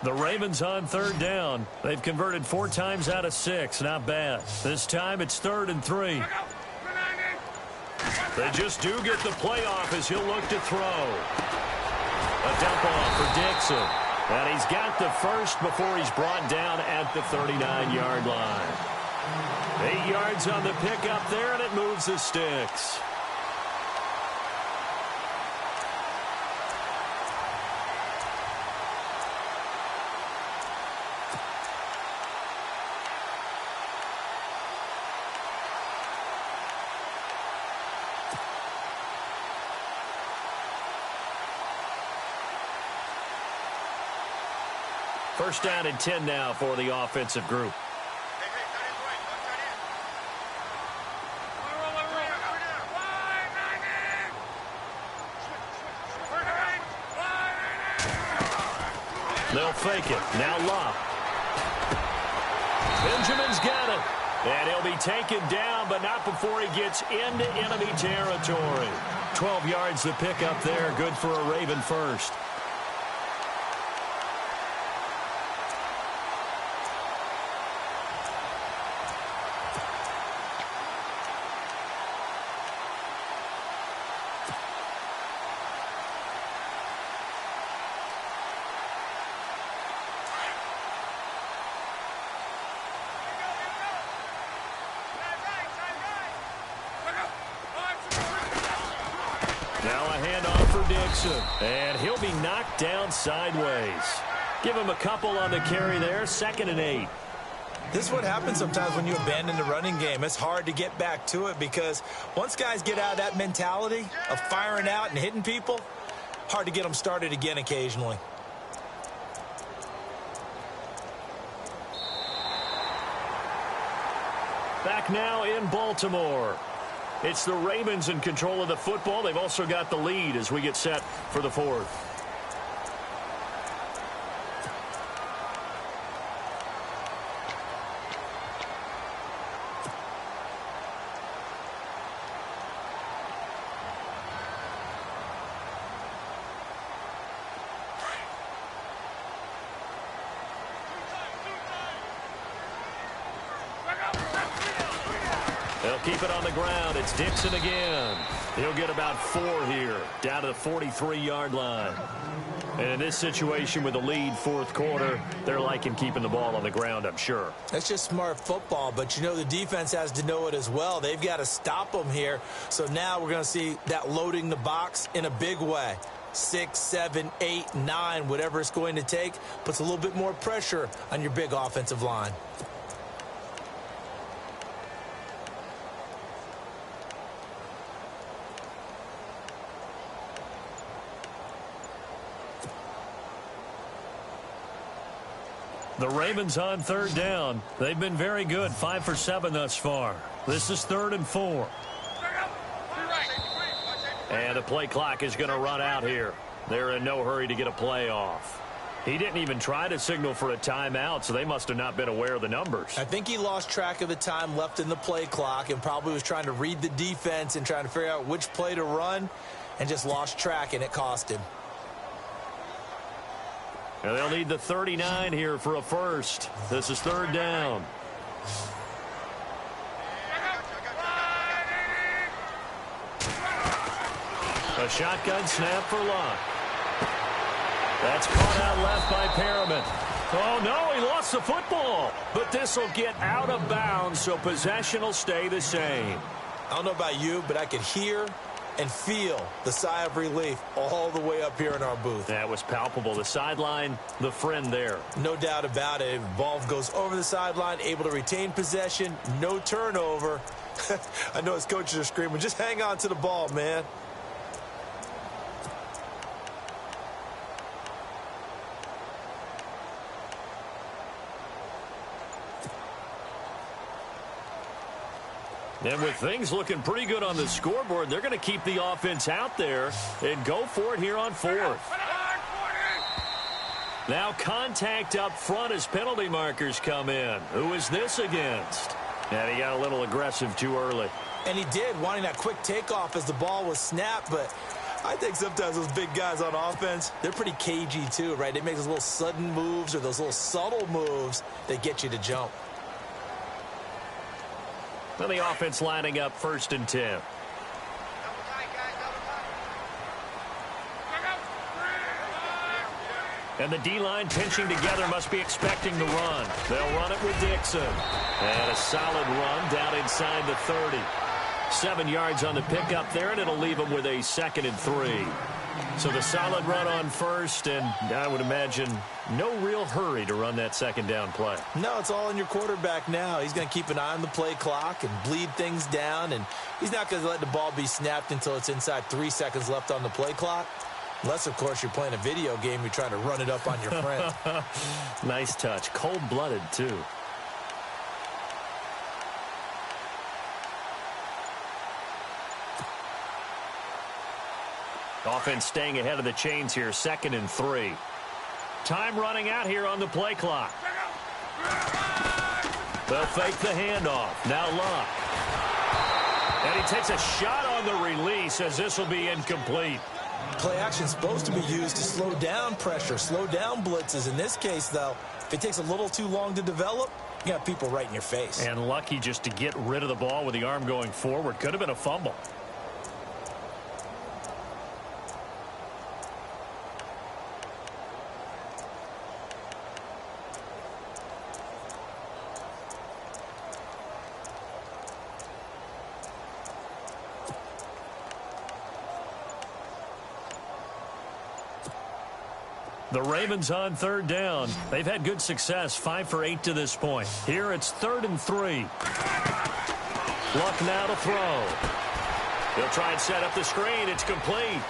The Ravens on third down. They've converted 4 times out of 6. Not bad. This time it's 3rd and 3. They just do get the playoff as he'll look to throw. A dump off for Dixon. And he's got the first before he's brought down at the 39-yard line. 8 yards on the pickup there, and it moves the sticks. First down and 10 now for the offensive group. They'll fake it. Now Locke. Benjamin's got it. And he'll be taken down, but not before he gets into enemy territory. 12 yards to pick up there. Good for a Raven first. Now a handoff for Dixon, and he'll be knocked down sideways. Give him a couple on the carry there, 2nd and 8. This is what happens sometimes when you abandon the running game. It's hard to get back to it because once guys get out of that mentality of firing out and hitting people, hard to get them started again occasionally. Back now in Baltimore. It's the Ravens in control of the football. They've also got the lead as we get set for the fourth. They'll keep it on the ground. It's Dixon again. He'll get about 4 here, down to the 43-yard line. And in this situation with the lead fourth quarter, they're liking keeping the ball on the ground, I'm sure. That's just smart football, but you know the defense has to know it as well. They've got to stop them here. So now we're going to see that loading the box in a big way. 6, 7, 8, 9, whatever it's going to take, puts a little bit more pressure on your big offensive line. The Ravens on third down. They've been very good, 5 for 7 thus far. This is 3rd and 4. And the play clock is going to run out here. They're in no hurry to get a play off. He didn't even try to signal for a timeout, so they must have not been aware of the numbers. I think he lost track of the time left in the play clock and probably was trying to read the defense and trying to figure out which play to run and just lost track, and it cost him. And they'll need the 39 here for a first. This is 3rd down. A shotgun snap for Locke. That's caught out left by Perriman. Oh, no, he lost the football. But this will get out of bounds, so possession will stay the same. I don't know about you, but I could hear and feel the sigh of relief all the way up here in our booth. That was palpable. The sideline, the friend there. No doubt about it. Ball goes over the sideline, able to retain possession, no turnover. I know his coaches are screaming, just hang on to the ball, man. And with things looking pretty good on the scoreboard, they're going to keep the offense out there and go for it here on 4th. Now contact up front as penalty markers come in. Who is this against? And he got a little aggressive too early. And he did, wanting that quick takeoff as the ball was snapped, but I think sometimes those big guys on offense, they're pretty cagey too, right? They make those little sudden moves or those little subtle moves that get you to jump. Well, the offense lining up 1st and 10. And the D-line pinching together, must be expecting the run. They'll run it with Dixon. And a solid run down inside the 30. 7 yards on the pickup there, and it'll leave them with a 2nd and 3. So the solid run on 1st, and I would imagine no real hurry to run that 2nd down play. No, it's all in your quarterback now. He's going to keep an eye on the play clock and bleed things down, and he's not going to let the ball be snapped until it's inside 3 seconds left on the play clock. Unless, of course, you're playing a video game, you're trying to run it up on your friend. Nice touch. Cold-blooded, too. Offense staying ahead of the chains here, 2nd and 3. Time running out here on the play clock. They'll fake the handoff. Now Locke. And he takes a shot on the release as this will be incomplete. Play action is supposed to be used to slow down pressure, slow down blitzes. In this case, though, if it takes a little too long to develop, you got people right in your face. And lucky just to get rid of the ball with the arm going forward. Could have been a fumble. The Ravens on third down. They've had good success, 5 for 8 to this point. Here it's 3rd and 3. Luck now to throw. He'll try and set up the screen. It's complete.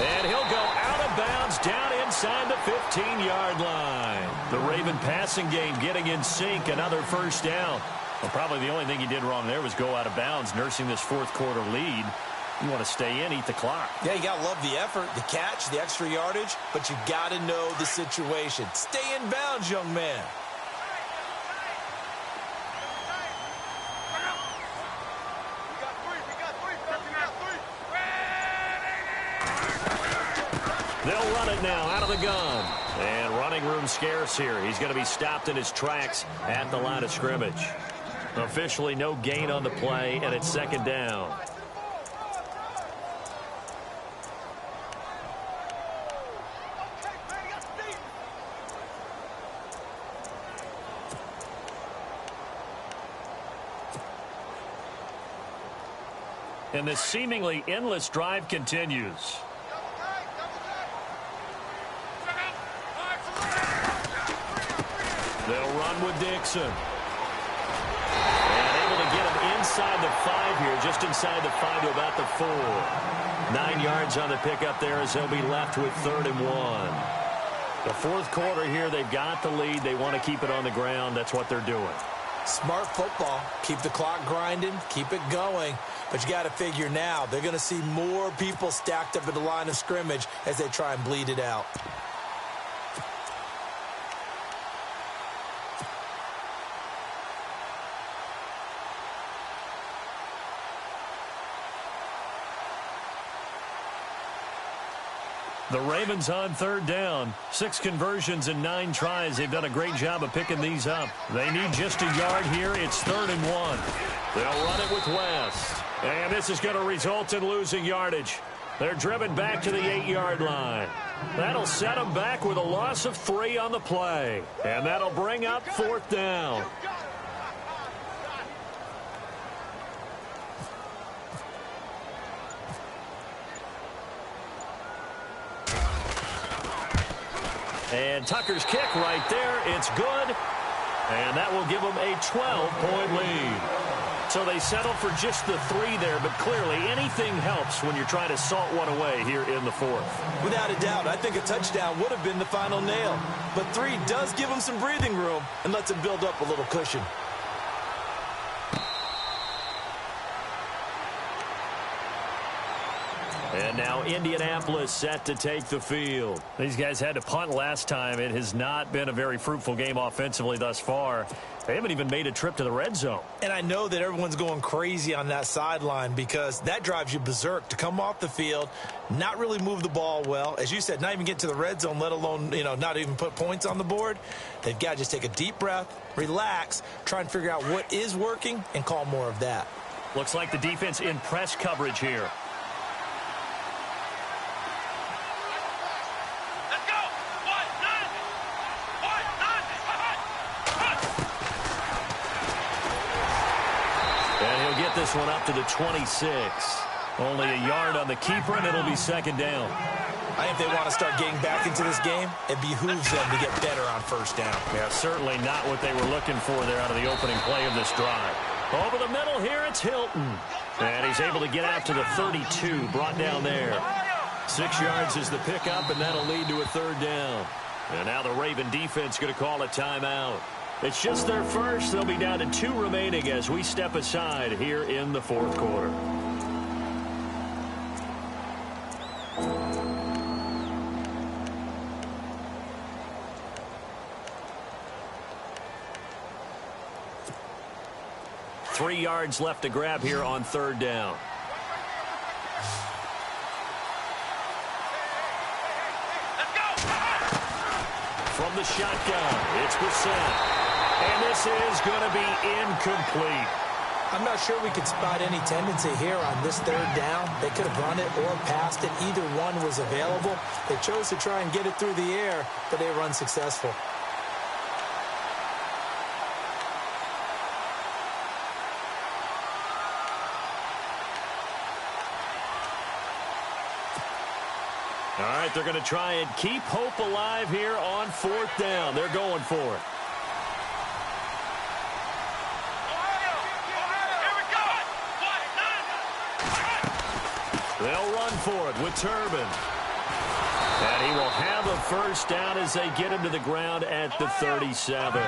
And he'll go out of bounds down inside the 15-yard line. The Raven passing game getting in sync. Another first down. Well, probably the only thing he did wrong there was go out of bounds, nursing this fourth quarter lead. You want to stay in, eat the clock. Yeah, you got to love the effort, the catch, the extra yardage, but you got to know the situation. Stay in bounds, young man. They'll run it now out of the gun. And running room scarce here. He's going to be stopped in his tracks at the line of scrimmage. Officially no gain on the play, and it's 2nd down. And this seemingly endless drive continues. They'll run with Dixon. And able to get him inside the 5 here, just inside the 5 to about the 4. 9 yards on the pickup there as they'll be left with 3rd and 1. The fourth quarter here, they've got the lead. They want to keep it on the ground. That's what they're doing. Smart football. Keep the clock grinding. Keep it going. But you got to figure now, they're going to see more people stacked up at the line of scrimmage as they try and bleed it out. The Ravens on 3rd down. 6 conversions and 9 tries. They've done a great job of picking these up. They need just a yard here. It's 3rd and 1. They'll run it with West. And this is going to result in losing yardage. They're driven back to the 8-yard line. That'll set them back with a loss of 3 on the play. And that'll bring up 4th down. And Tucker's kick right there. It's good. And that will give them a 12-point lead. So they settle for just the 3 there, but clearly anything helps when you're trying to salt one away here in the 4th. Without a doubt, I think a touchdown would have been the final nail. But 3 does give them some breathing room and lets them build up a little cushion. And now Indianapolis set to take the field. These guys had to punt last time. It has not been a very fruitful game offensively thus far. They haven't even made a trip to the red zone. And I know that everyone's going crazy on that sideline because that drives you berserk to come off the field, not really move the ball well. As you said, not even get to the red zone, let alone, not even put points on the board. They've got to just take a deep breath, relax, try and figure out what is working and call more of that. Looks like the defense in press coverage here. This one up to the 26. Only a yard on the keeper, and it'll be 2nd down. I think they want to start getting back into this game. It behooves them to get better on 1st down. Yeah, certainly not what they were looking for there out of the opening play of this drive. Over the middle here, it's Hilton. And he's able to get out to the 32, brought down there. 6 yards is the pickup, and that'll lead to a 3rd down. And now the Raven defense going to call a timeout. It's just their first. They'll be down to 2 remaining as we step aside here in the 4th quarter. Three yards left to grab here on 3rd down. From the shotgun, it's Brissett. And this is going to be incomplete. I'm not sure we could spot any tendency here on this 3rd down. They could have run it or passed it. Either one was available. They chose to try and get it through the air, but they were unsuccessful. All right, they're going to try and keep hope alive here on 4th down. They're going for it. They'll run for it with Turbin. And he will have a first down as they get him to the ground at the 37.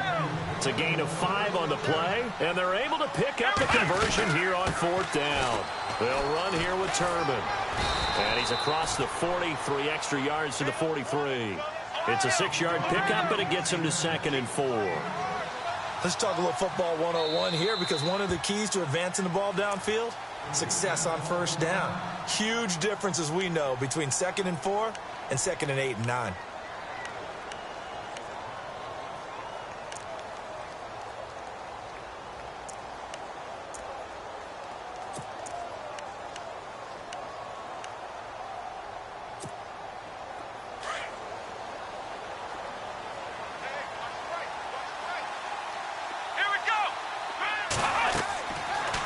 It's a gain of 5 on the play, and they're able to pick up the conversion here on 4th down. They'll run here with Turbin. And he's across the 43 extra yards to the 43. It's a 6-yard pickup, but it gets him to 2nd and 4. Let's talk a little football 101 here, because one of the keys to advancing the ball downfield, success on first down. Huge difference, as we know, between 2nd and 4 and 2nd and 8 and 9.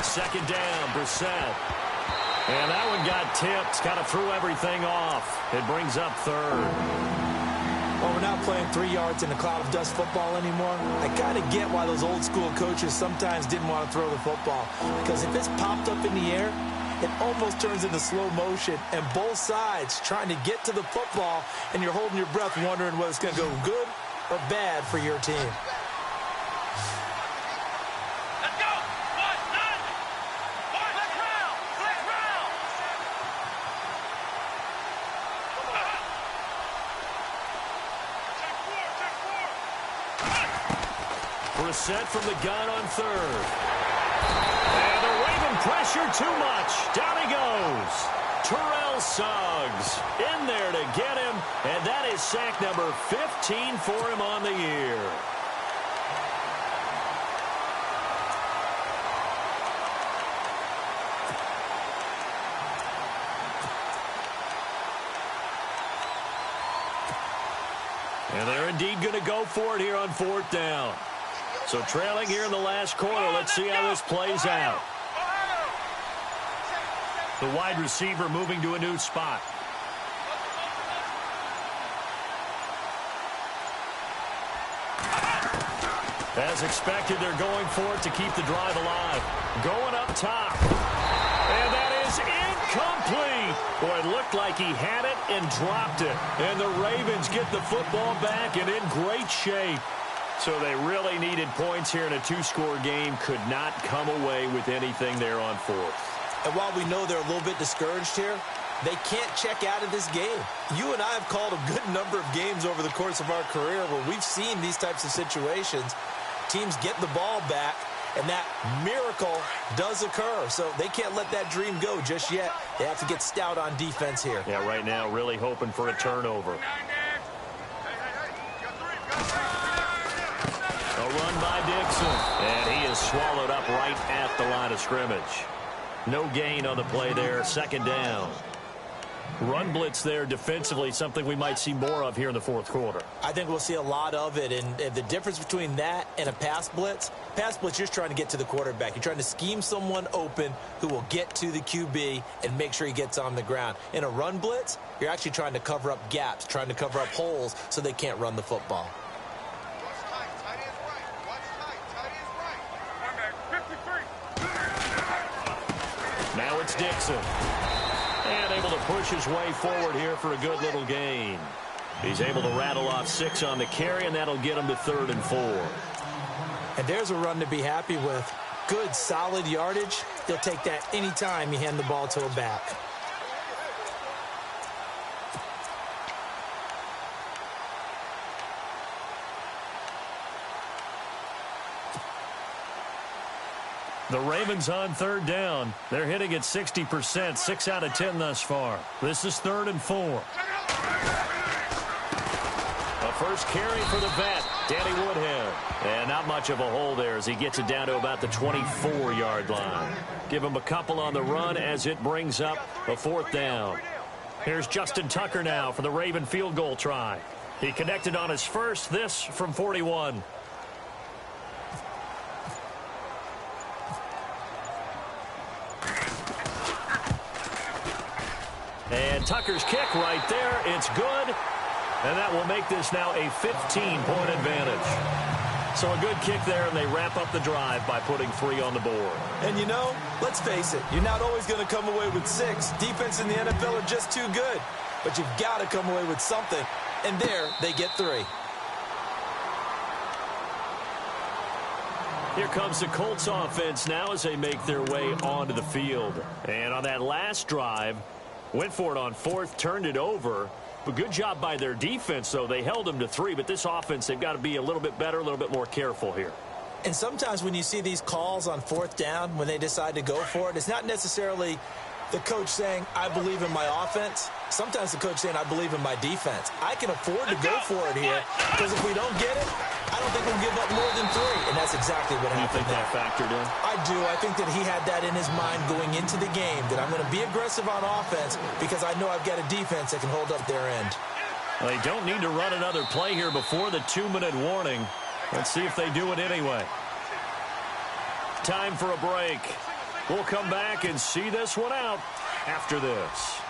Second down, Brissett. And that one got tipped, kind of threw everything off. It brings up 3rd. Well, we're not playing 3 yards in a cloud of dust football anymore. I kind of get why those old school coaches sometimes didn't want to throw the football. Because if it's popped up in the air, it almost turns into slow motion. And both sides trying to get to the football, and you're holding your breath wondering whether it's going to go good or bad for your team. Set from the gun on 3rd. And the Raven pressure too much. Down he goes. Terrell Suggs in there to get him. And that is sack number 15 for him on the year. And they're indeed going to go for it here on 4th down. So trailing here in the last quarter. Let's see how this plays out. The wide receiver moving to a new spot. As expected, they're going for it to keep the drive alive. Going up top. And that is incomplete. Boy, it looked like he had it and dropped it. And the Ravens get the football back and in great shape. So they really needed points here in a 2-score game. Could not come away with anything there on 4th. And while we know they're a little bit discouraged here, they can't check out of this game. You and I have called a good number of games over the course of our career where we've seen these types of situations. Teams get the ball back, and that miracle does occur. So they can't let that dream go just yet. They have to get stout on defense here. Yeah, right now really hoping for a turnover. A run by Dixon, and he is swallowed up right at the line of scrimmage. No gain on the play there, 2nd down. Run blitz there defensively, something we might see more of here in the 4th quarter. I think we'll see a lot of it, and the difference between that and a pass blitz, you're just trying to get to the quarterback. You're trying to scheme someone open who will get to the QB and make sure he gets on the ground. In a run blitz, you're actually trying to cover up gaps, trying to cover up holes so they can't run the football. Now it's Dixon. And able to push his way forward here for a good little gain. He's able to rattle off 6 on the carry, and that'll get him to 3rd and 4. And there's a run to be happy with. Good, solid yardage. They'll take that anytime you hand the ball to a back. The Ravens on 3rd down. They're hitting at 60%, 6 out of 10 thus far. This is 3rd and 4. A first carry for the vet, Danny Woodhead. And not much of a hole there as he gets it down to about the 24-yard line. Give him a couple on the run as it brings up a 4th down. Here's Justin Tucker now for the Raven field goal try. He connected on his first, this from 41. And Tucker's kick right there. It's good. And that will make this now a 15-point advantage. So a good kick there, and they wrap up the drive by putting 3 on the board. And you know, let's face it, you're not always going to come away with 6. Defense in the NFL are just too good. But you've got to come away with something. And there, they get 3. Here comes the Colts offense now as they make their way onto the field. And on that last drive, went for it on 4th, turned it over. But good job by their defense, though. They held them to 3, but this offense, they've got to be a little bit better, a little bit more careful here. And sometimes when you see these calls on 4th down, when they decide to go for it, it's not necessarily the coach saying, I believe in my offense. Sometimes the coach saying, I believe in my defense. I can afford to go for it here, because if we don't get it, I don't think we'll give up more than 3. And that's exactly what happened. You think that factored in? I do. I think that he had that in his mind going into the game, that I'm going to be aggressive on offense because I know I've got a defense that can hold up their end. Well, they don't need to run another play here before the 2-minute warning. Let's see if they do it anyway. Time for a break. We'll come back and see this one out after this.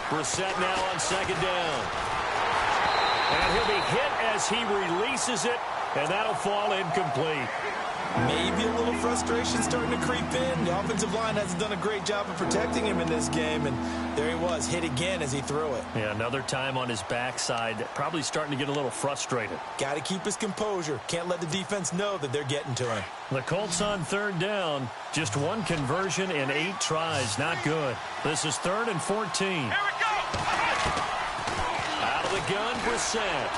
Brissett now on 2nd down. And he'll be hit as he releases it, and that'll fall incomplete. Maybe a little frustration starting to creep in. The offensive line hasn't done a great job of protecting him in this game, and there he was, hit again as he threw it. Yeah, another time on his backside, probably starting to get a little frustrated. Got to keep his composure. Can't let the defense know that they're getting to him. The Colts on 3rd down. Just 1 conversion in 8 tries. Not good. This is 3rd and 14. Here we go! Out of the gun, Brissett.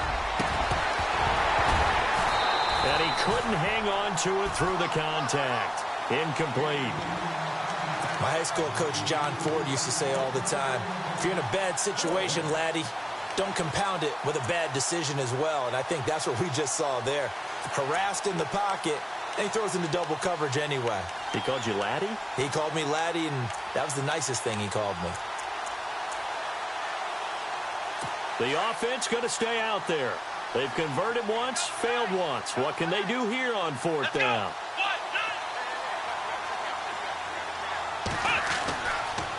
And he couldn't hang on to it through the contact. Incomplete. My high school coach, John Ford, used to say all the time, if you're in a bad situation, laddie, don't compound it with a bad decision as well. And I think that's what we just saw there. Harassed in the pocket, and he throws into double coverage anyway. He called you laddie? He called me laddie, and that was the nicest thing he called me. The offense going to stay out there. They've converted once, failed once. What can they do here on 4th down?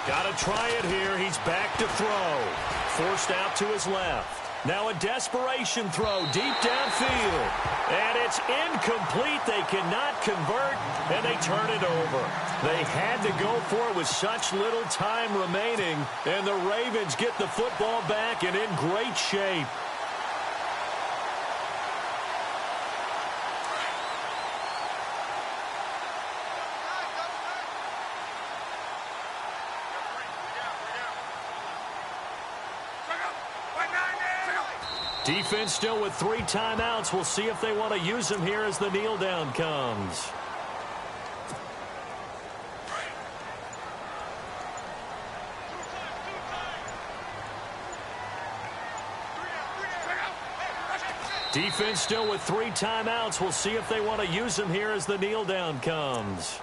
Got to try it here. He's back to throw. Forced out to his left. Now a desperation throw deep downfield. And it's incomplete. They cannot convert, and they turn it over. They had to go for it with such little time remaining, and the Ravens get the football back and in great shape. Defense still with 3 timeouts. We'll see if they want to use them here as the kneel down comes. Defense still with 3 timeouts. We'll see if they want to use them here as the kneel down comes.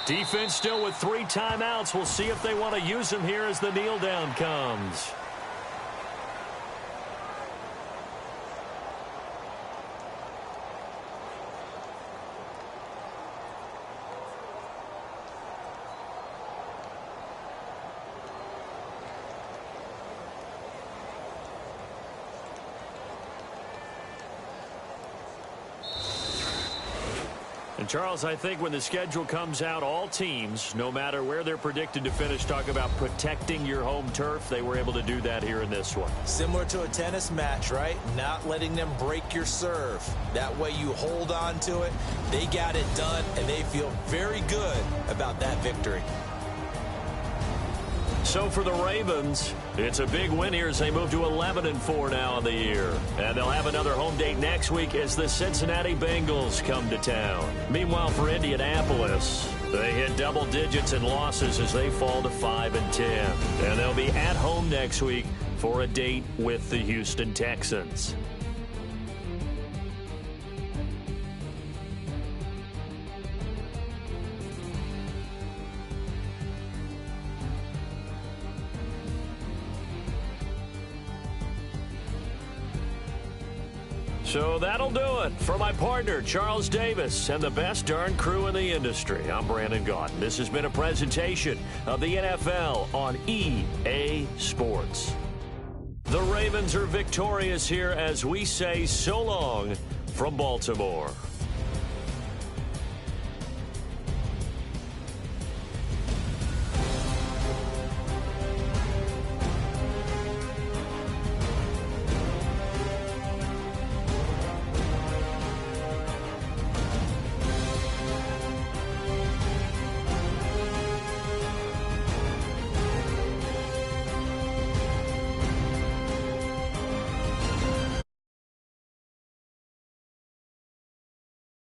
Defense still with 3 timeouts. We'll see if they want to use them here as the kneel down comes. And Charles, I think when the schedule comes out, all teams, no matter where they're predicted to finish, talk about protecting your home turf. They were able to do that here in this one. Similar to a tennis match, right? Not letting them break your serve. That way you hold on to it. They got it done, and they feel very good about that victory. So for the Ravens, it's a big win here as they move to 11-4 now on the year. And they'll have another home date next week as the Cincinnati Bengals come to town. Meanwhile, for Indianapolis, they hit double digits in losses as they fall to 5-10. And they'll be at home next week for a date with the Houston Texans. So that'll do it. For my partner, Charles Davis, and the best darn crew in the industry, I'm Brandon Gaudin. This has been a presentation of the NFL on EA Sports. The Ravens are victorious here as we say so long from Baltimore.